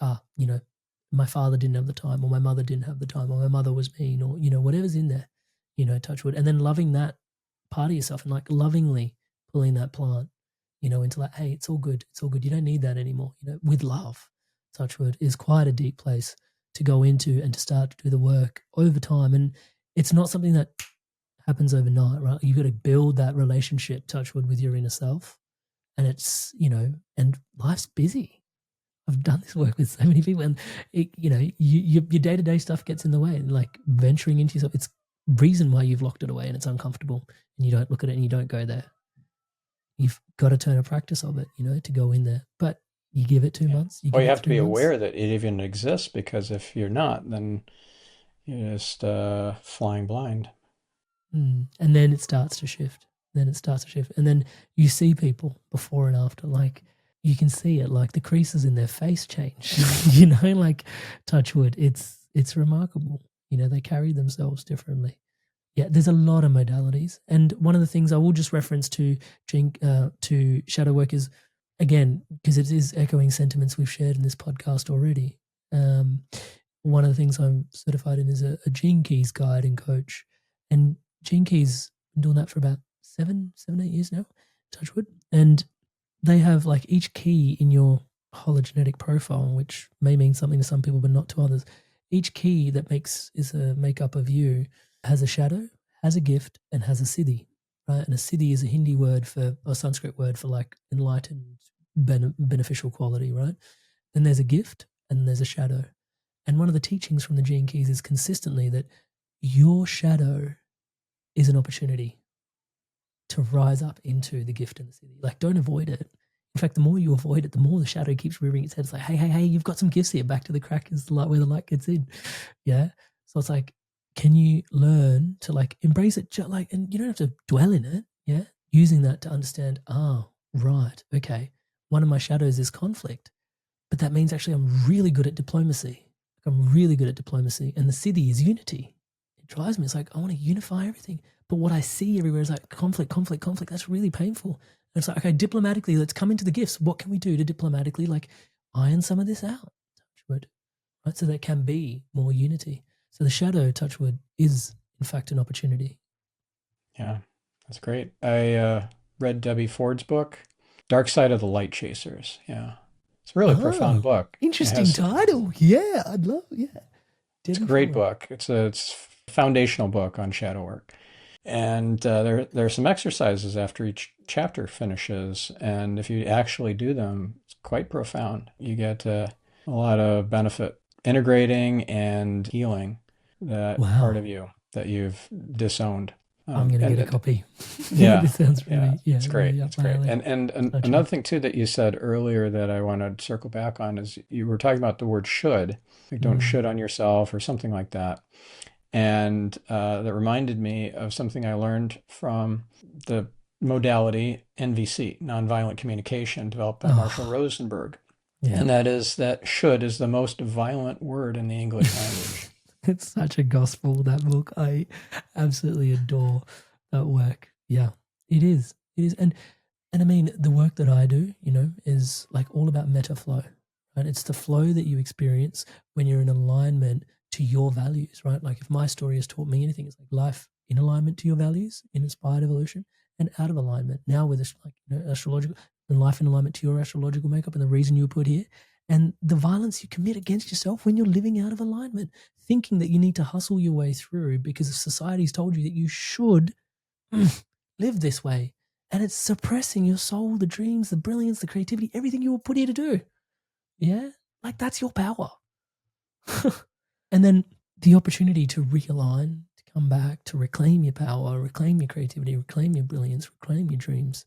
my father didn't have the time, or my mother didn't have the time, or my mother was mean, or, whatever's in there, touch wood. And then loving that part of yourself and like lovingly pulling that plant, into like, hey, it's all good. It's all good. You don't need that anymore. With love, touch wood, is quite a deep place to go into and to start to do the work over time. And it's not something that happens overnight, right? You've got to build that relationship, touch wood, with your inner self. And it's, and life's busy. I've done this work with so many people, and your day-to-day stuff gets in the way, and like venturing into yourself, it's reason why you've locked it away and it's uncomfortable and you don't look at it and you don't go there. You've got to turn a practice of it, to go in there. But you give it 2 months. You have to be aware that it even exists, because if you're not, then you're just flying blind. And then it starts to shift. And then you see people before and after, like you can see it, like the creases in their face change, like touch wood. It's remarkable. They carry themselves differently. Yeah, there's a lot of modalities. And one of the things I will just reference to shadow work is, again, because it is echoing sentiments we've shared in this podcast already. One of the things I'm certified in is a Gene Keys guide and coach. And Gene Keys, been doing that for about 7, 8 years now, touch wood. And they have like each key in your hologenetic profile, which may mean something to some people but not to others. Each key that is a makeup of you has a shadow, has a gift, and has a siddhi, right? And a siddhi is a Hindi word or Sanskrit word for like enlightened, beneficial quality, right? Then there's a gift and there's a shadow. And one of the teachings from the Gene Keys is consistently that your shadow is an opportunity to rise up into the gift and the siddhi. Like, don't avoid it. In fact, the more you avoid it, the more the shadow keeps rearing its head. It's like, hey, you've got some gifts here. Back to the crack is the light, where the light gets in. Yeah. So it's like, can you learn to like embrace it? And you don't have to dwell in it. Yeah. Using that to understand, right. Okay. One of my shadows is conflict, but that means actually I'm really good at diplomacy. I'm really good at diplomacy. And the siddhi is unity. It drives me. It's like, I want to unify everything. But what I see everywhere is like conflict. That's really painful. And it's like, okay, diplomatically, let's come into the gifts. What can we do to diplomatically like iron some of this out? Touchwood, right? So there can be more unity. So the shadow, touchwood, is in fact an opportunity. Yeah, that's great. I read Debbie Ford's book, Dark Side of the Light Chasers. Yeah. It's a really profound book. Interesting title. Yeah, I'd love, yeah. It's a great book. It's a foundational book on shadow work. And there are some exercises after each chapter finishes. And if you actually do them, it's quite profound. You get a lot of benefit integrating and healing that part of you that you've disowned. I'm going to get a copy. Yeah. This sounds really, it's great. It's great. And another thing too that you said earlier that I want to circle back on is you were talking about the word should. Like don't should on yourself or something like that. And that reminded me of something I learned from the modality NVC, nonviolent communication, developed by Marshall Rosenberg. Yeah. And that is that should is the most violent word in the English language. It's such a gospel, that book. I absolutely adore that work. Yeah, it is. It is. And I mean, the work that I do, is like all about MetaFlow, right? It's the flow that you experience when you're in alignment to your values, right? Like if my story has taught me anything, it's like life in alignment to your values, in inspired evolution, and out of alignment. Now with this, astrological, and life in alignment to your astrological makeup and the reason you were put here. And the violence you commit against yourself when you're living out of alignment, thinking that you need to hustle your way through because society's told you that you should live this way. And it's suppressing your soul, the dreams, the brilliance, the creativity, everything you were put here to do. Yeah? Like that's your power. And then the opportunity to realign, to come back, to reclaim your power, reclaim your creativity, reclaim your brilliance, reclaim your dreams.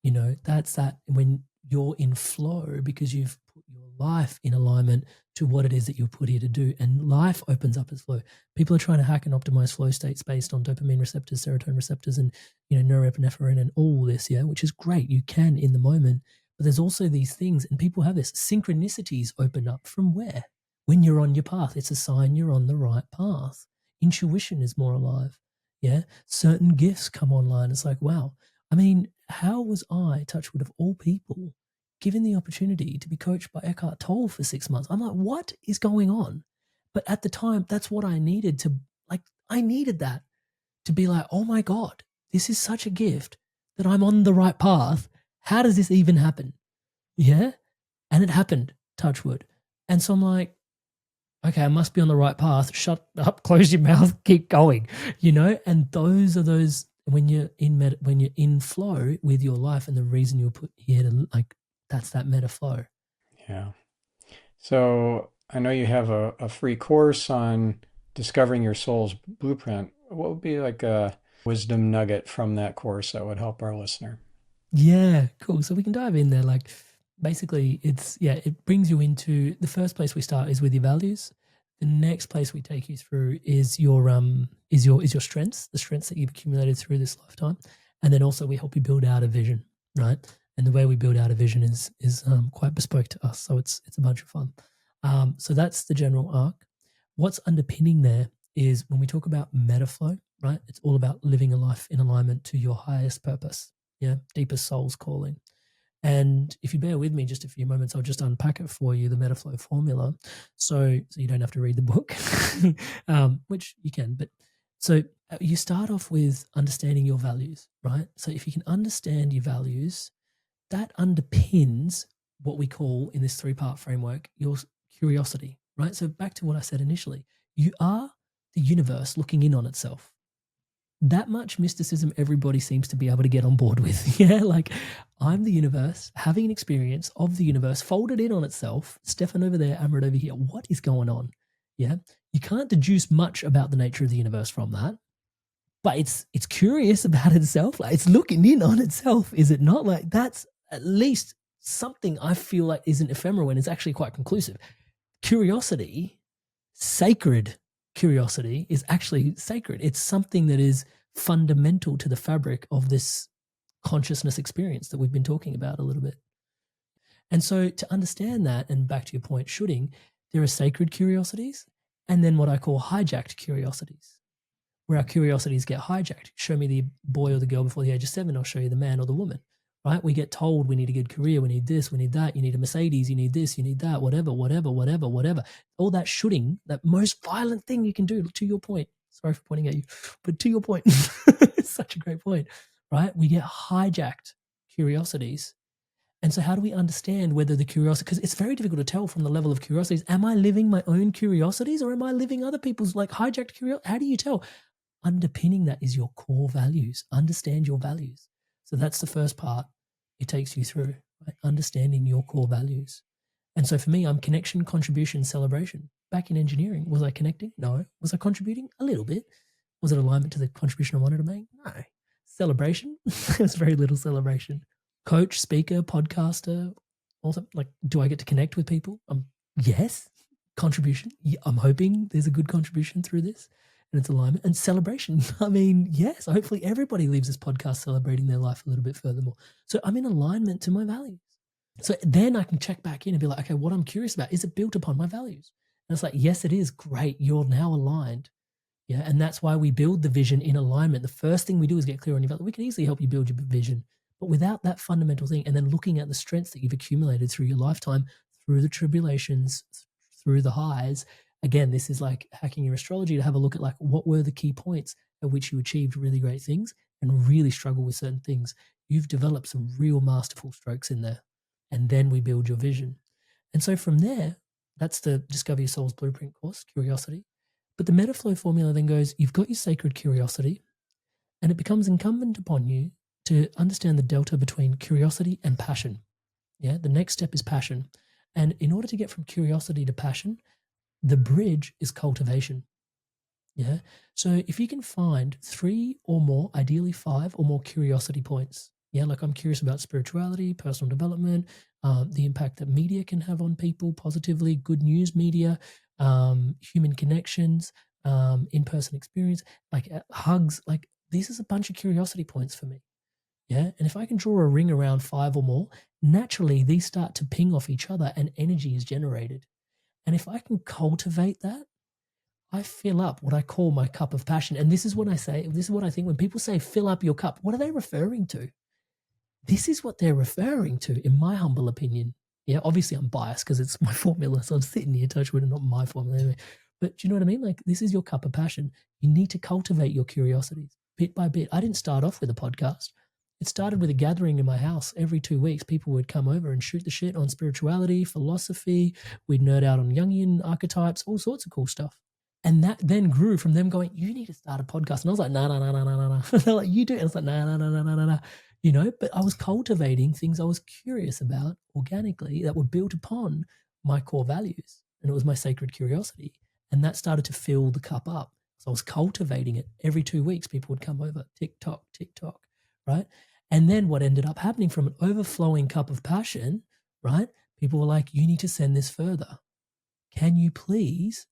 That's that when you're in flow because you've put your life in alignment to what it is that you're put here to do. And life opens up as flow. People are trying to hack and optimize flow states based on dopamine receptors, serotonin receptors, and norepinephrine and all this, which is great. You can in the moment, but there's also these things, and people have this. Synchronicities open up from where? When you're on your path. It's a sign you're on the right path. Intuition is more alive. Certain gifts come online. It's like, wow. I mean, how was I, touchwood of all people, given the opportunity to be coached by Eckhart Tolle for 6 months? I'm like, what is going on? But at the time, that's what I needed I needed that to be like, oh my God, this is such a gift that I'm on the right path. How does this even happen? Yeah. And it happened, touchwood. And so I'm like, okay, I must be on the right path. Shut up, close your mouth, keep going, And those are those when you're in flow with your life, and the reason you're put here to that's that MetaFlow. Yeah. So I know you have a free course on discovering your soul's blueprint. What would be like a wisdom nugget from that course that would help our listener? Yeah, cool. So we can dive in there. Basically, it brings you into the first place we start is with your values. The next place we take you through is your strengths, the strengths that you've accumulated through this lifetime, and then also we help you build out a vision, right? And the way we build out a vision is quite bespoke to us, so it's a bunch of fun. So that's the general arc. What's underpinning there is when we talk about MetaFlow, right? It's all about living a life in alignment to your highest purpose, deepest soul's calling. And if you bear with me just a few moments, I'll just unpack it for you, the MetaFlow formula. So you don't have to read the book, which you can. But so you start off with understanding your values, right? So if you can understand your values, that underpins what we call in this 3-part framework, your curiosity, right? So back to what I said initially, you are the universe looking in on itself. That much mysticism everybody seems to be able to get on board with. I'm the universe having an experience of the universe folded in on itself. Stephan over there, Amrit over here. What is going on? You can't deduce much about the nature of the universe from that, but it's curious about itself. It's looking in on itself. Is it not? That's at least something I feel like isn't ephemeral and is actually quite conclusive. Curiosity, sacred curiosity, is actually sacred. It's something that is fundamental to the fabric of this consciousness experience that we've been talking about a little bit. And so to understand that, and back to your point, there are sacred curiosities and then what I call hijacked curiosities, where our curiosities get hijacked. Show me the boy or the girl before the age of 7, I'll show you the man or the woman, right? We get told we need a good career, we need this, we need that, you need a Mercedes, you need this, you need that, whatever. All that shooting, that most violent thing you can do, to your point. Sorry for pointing at you, but to your point, it's such a great point, right? We get hijacked curiosities. And so how do we understand whether the curiosity, because it's very difficult to tell from the level of curiosities, am I living my own curiosities or am I living other people's hijacked curiosity? How do you tell? Underpinning that is your core values. Understand your values. So that's the first part it takes you through, right? Understanding your core values. And so for me, I'm connection, contribution, celebration. Back in engineering, was I connecting? No. Was I contributing? A little bit. Was it alignment to the contribution I wanted to make? No. Celebration? There's very little celebration. Coach, speaker, podcaster, also, do I get to connect with people? Yes. Contribution? Yeah, I'm hoping there's a good contribution through this. And it's alignment and celebration. I mean, yes, hopefully everybody leaves this podcast celebrating their life a little bit furthermore. So I'm in alignment to my values. So then I can check back in and be like, okay, what I'm curious about, is it built upon my values? And it's like, yes, it is. Great. You're now aligned. Yeah. And that's why we build the vision in alignment. The first thing we do is get clear on your values. We can easily help you build your vision, but without that fundamental thing, and then looking at the strengths that you've accumulated through your lifetime, through the tribulations, through the highs. Again, this is like hacking your astrology to have a look at what were the key points at which you achieved really great things and really struggle with certain things. You've developed some real masterful strokes in there. And then we build your vision. And so from there, that's the Discover Your Soul's Blueprint course, curiosity. But the MetaFlow formula then goes, you've got your sacred curiosity, and it becomes incumbent upon you to understand the delta between curiosity and passion. Yeah, the next step is passion. And in order to get from curiosity to passion, the bridge is cultivation. Yeah. So if you can find 3 or more, ideally 5 or more curiosity points, Yeah, like I'm curious about spirituality, personal development, the impact that media can have on people positively, good news media, human connections, in-person experience, like hugs. Like this is a bunch of curiosity points for me. Yeah. And if I can draw a ring around 5 or more, naturally these start to ping off each other and energy is generated. And if I can cultivate that, I fill up what I call my cup of passion. And this is what I say, this is what I think when people say fill up your cup, what are they referring to? This is what they're referring to, in my humble opinion. Yeah, obviously I'm biased because it's my formula, so I'm sitting here, touch wood, and not my formula anyway. But do you know what I mean? Like, this is your cup of passion. You need to cultivate your curiosities bit by bit. I didn't start off with a podcast. It started with a gathering in my house. Every 2 weeks, people would come over and shoot the shit on spirituality, philosophy. We'd nerd out on Jungian archetypes, all sorts of cool stuff. And that then grew from them going, you need to start a podcast. And I was like, no, no, no, no, no, no. They're like, you do. And I was like, no, no, no, no, no, no, no. You know, but I was cultivating things I was curious about organically that were built upon my core values. And it was my sacred curiosity. And that started to fill the cup up. So I was cultivating it. Every 2 weeks, people would come over, tick tock, right? And then what ended up happening from an overflowing cup of passion, right? People were like, you need to send this further. Can you please,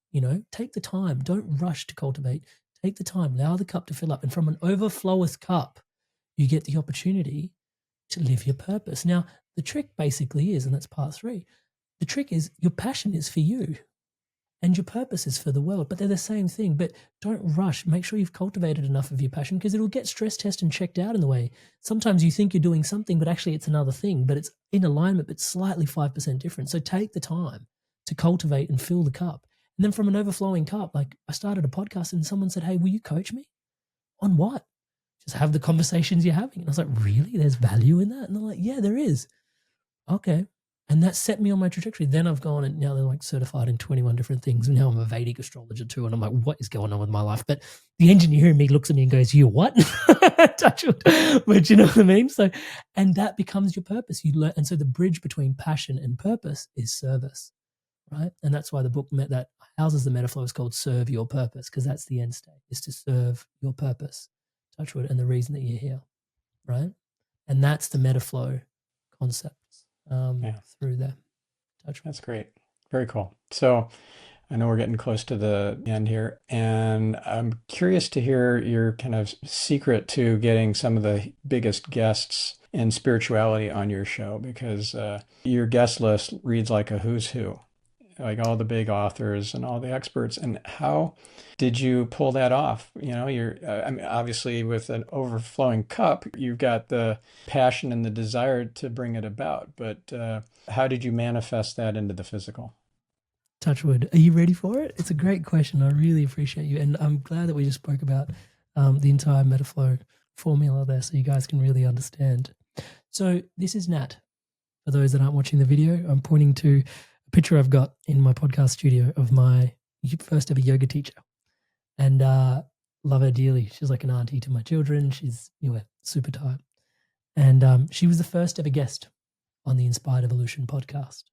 take the time, don't rush to cultivate, take the time, allow the cup to fill up. And from an overfloweth cup, you get the opportunity to live your purpose. Now, the trick basically is, and that's part 3, the trick is your passion is for you and your purpose is for the world, but they're the same thing. But don't rush. Make sure you've cultivated enough of your passion because it'll get stress tested and checked out in the way. Sometimes you think you're doing something, but actually it's another thing, but it's in alignment, but slightly 5% different. So take the time to cultivate and fill the cup. And then from an overflowing cup, like I started a podcast and someone said, hey, will you coach me? On what? Just have the conversations you're having. And I was like, really? There's value in that? And they're like, yeah, there is. Okay. And that set me on my trajectory. Then I've gone and now they're like certified in 21 different things. And now I'm a Vedic astrologer too. And I'm like, what is going on with my life? But the engineer in me looks at me and goes, you what? Touch it. But you know what I mean? So, and that becomes your purpose. You learn. And so the bridge between passion and purpose is service, right? And that's why the book that houses the MetaFlow is called Serve Your Purpose, because that's the end state, is to serve your purpose. Touch wood, and the reason that you're here, right? And that's the MetaFlow concept through there. Touch wood. That's great. Very cool. So I know we're getting close to the end here, and I'm curious to hear your kind of secret to getting some of the biggest guests in spirituality on your show, because your guest list reads like a who's who, like all the big authors and all the experts. And how did you pull that off? You're, I mean, obviously with an overflowing cup, you've got the passion and the desire to bring it about, but how did you manifest that into the physical? Touch wood. Are you ready for it? It's a great question. I really appreciate you. And I'm glad that we just spoke about the entire MetaFlow formula there so you guys can really understand. So this is Nat. For those that aren't watching the video, I'm pointing to a picture I've got in my podcast studio of my first ever yoga teacher. And love her dearly. She's like an auntie to my children. She's super tight. And she was the first ever guest on the Inspired Evolution podcast.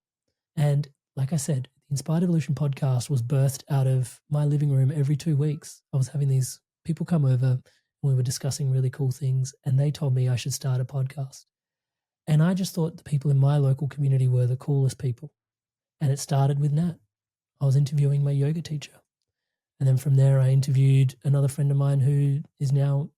And like I said, the Inspired Evolution podcast was birthed out of my living room every 2 weeks. I was having these people come over and we were discussing really cool things, and they told me I should start a podcast. And I just thought the people in my local community were the coolest people. And it started with Nat. I was interviewing my yoga teacher. And then from there, I interviewed another friend of mine who is now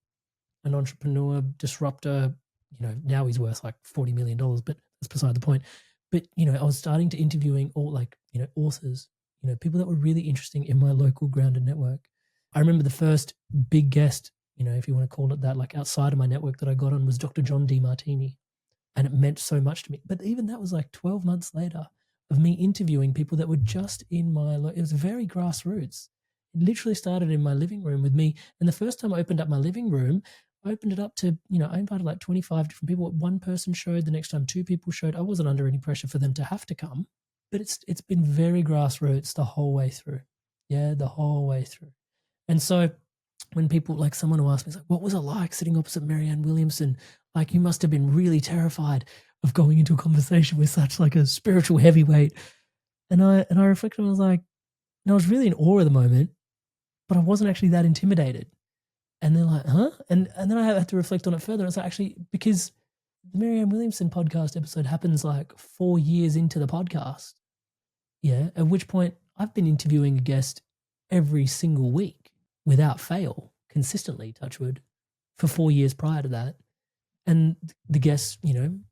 an entrepreneur, disruptor. Now he's worth like $40 million, but that's beside the point. But, I was starting to interviewing authors, people that were really interesting in my local grounded network. I remember the first big guest, if you want to call it that, like outside of my network that I got on was Dr. John DeMartini. And it meant so much to me. But even that was like 12 months later of me interviewing people that were just in it was very grassroots. It literally started in my living room with me. And the first time I opened up my living room, I opened it up to, I invited like 25 different people. One person showed, the next time 2 people showed. I wasn't under any pressure for them to have to come. But it's been very grassroots the whole way through. Yeah, the whole way through. And so when people, like someone who asked me, like, what was it like sitting opposite Marianne Williamson? Like, you must have been really terrified of going into a conversation with such like a spiritual heavyweight. And I reflected and I was like, I was really in awe of the moment, but I wasn't actually that intimidated. And they're like, huh? And then I had to reflect on it further. It's like, actually, because the Marianne Williamson podcast episode happens like 4 years into the podcast. Yeah, at which point I've been interviewing a guest every single week without fail, consistently, touch wood, for 4 years prior to that. And the guests, and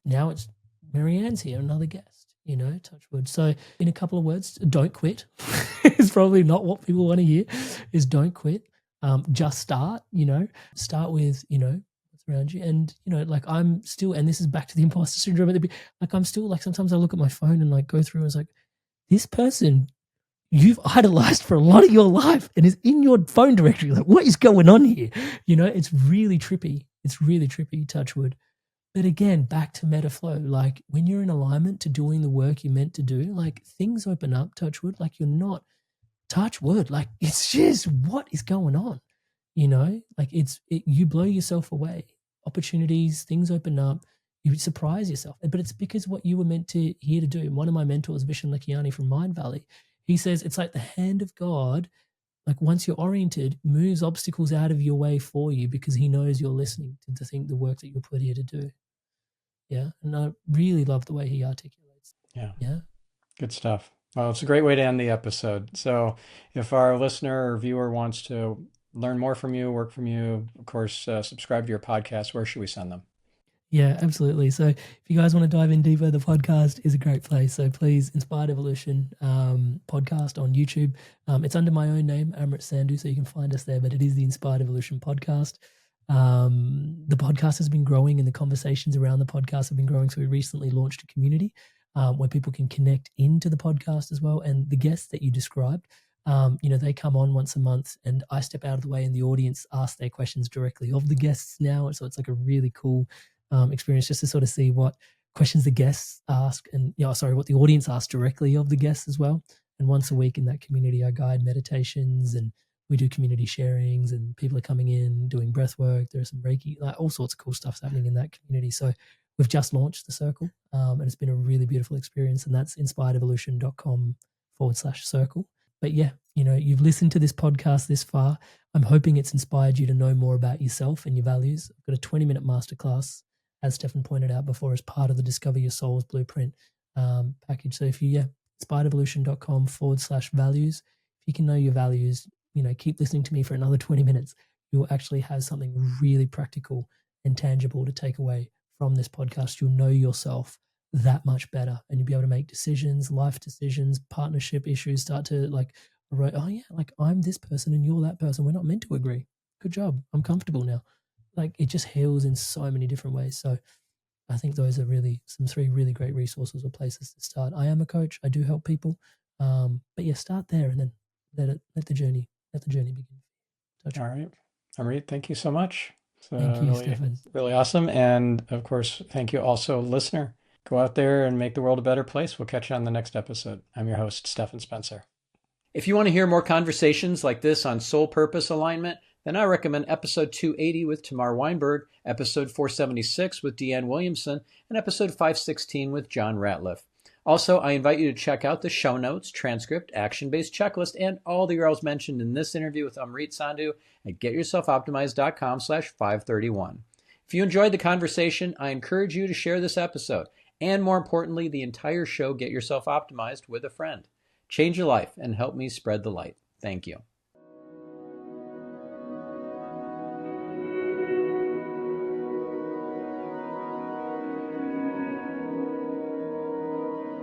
now it's Marianne's here, another guest, touch wood. So in a couple of words, don't quit. It's probably not what people want to hear, is don't quit. Just start, start with, what's around you. And, like I'm still, and this is back to the imposter syndrome, like I'm still, like sometimes I look at my phone and like go through and it's like, this person you've idolized for a lot of your life and is in your phone directory. Like, what is going on here? It's really trippy. It's really trippy, touch wood. But again, back to MetaFlow, like when you're in alignment to doing the work you're meant to do, like things open up, touch wood, like you're not, touch wood, like it's just what is going on, like you blow yourself away. Opportunities, things open up, you surprise yourself. But it's because what you were meant to here to do. And one of my mentors, Vishen Lakhiani from Mind Valley, he says it's like the hand of God, like once you're oriented, moves obstacles out of your way for you because he knows you're listening to the work that you're put here to do. Yeah. And I really love the way he articulates. Yeah. Good stuff. Well, it's a great way to end the episode. So if our listener or viewer wants to learn more from you, work from you, of course, subscribe to your podcast, where should we send them? Yeah, absolutely. So if you guys want to dive in deeper, the podcast is a great place. So please, Inspired Evolution podcast on YouTube. It's under my own name, Amrit Sandhu, so you can find us there, but it is the Inspired Evolution podcast. The podcast has been growing and the conversations around the podcast have been growing. So we recently launched a community where people can connect into the podcast as well. And the guests that you described, they come on once a month and I step out of the way and the audience ask their questions directly of the guests now. So it's like a really cool experience just to sort of see what questions the guests ask and, what the audience asks directly of the guests as well. And once a week in that community, I guide meditations and we do community sharings and people are coming in doing breath work. There's some Reiki, like all sorts of cool stuff's happening in that community. So we've just launched the circle and it's been a really beautiful experience. And that's inspiredevolution.com/circle. But yeah, you've listened to this podcast this far. I'm hoping it's inspired you to know more about yourself and your values. I've got a 20-minute masterclass, as Stephan pointed out before, as part of the Discover Your Soul's Blueprint package. So if you, inspiredevolution.com/values, if you can know your values, keep listening to me for another 20 minutes, you'll actually have something really practical and tangible to take away from this podcast. You'll know yourself that much better and you'll be able to make decisions, life decisions, partnership issues start to I'm this person and you're that person. We're not meant to agree. Good job. I'm comfortable now. Like it just heals in so many different ways. So I think those are really some 3 really great resources or places to start. I am a coach. I do help people. But yeah, start there and then let the journey begin. All right. Amrit, thank you so much. Thank you, Stephan. Really awesome. And of course, thank you also, listener. Go out there and make the world a better place. We'll catch you on the next episode. I'm your host, Stephan Spencer. If you want to hear more conversations like this on soul purpose alignment, then I recommend episode 280 with Tamar Weinberg, episode 476 with Deanne Williamson, and episode 516 with John Ratliff. Also, I invite you to check out the show notes, transcript, action-based checklist, and all the URLs mentioned in this interview with Amrit Sandhu at getyourselfoptimized.com/531. If you enjoyed the conversation, I encourage you to share this episode, and more importantly, the entire show, Get Yourself Optimized, with a friend. Change your life and help me spread the light. Thank you.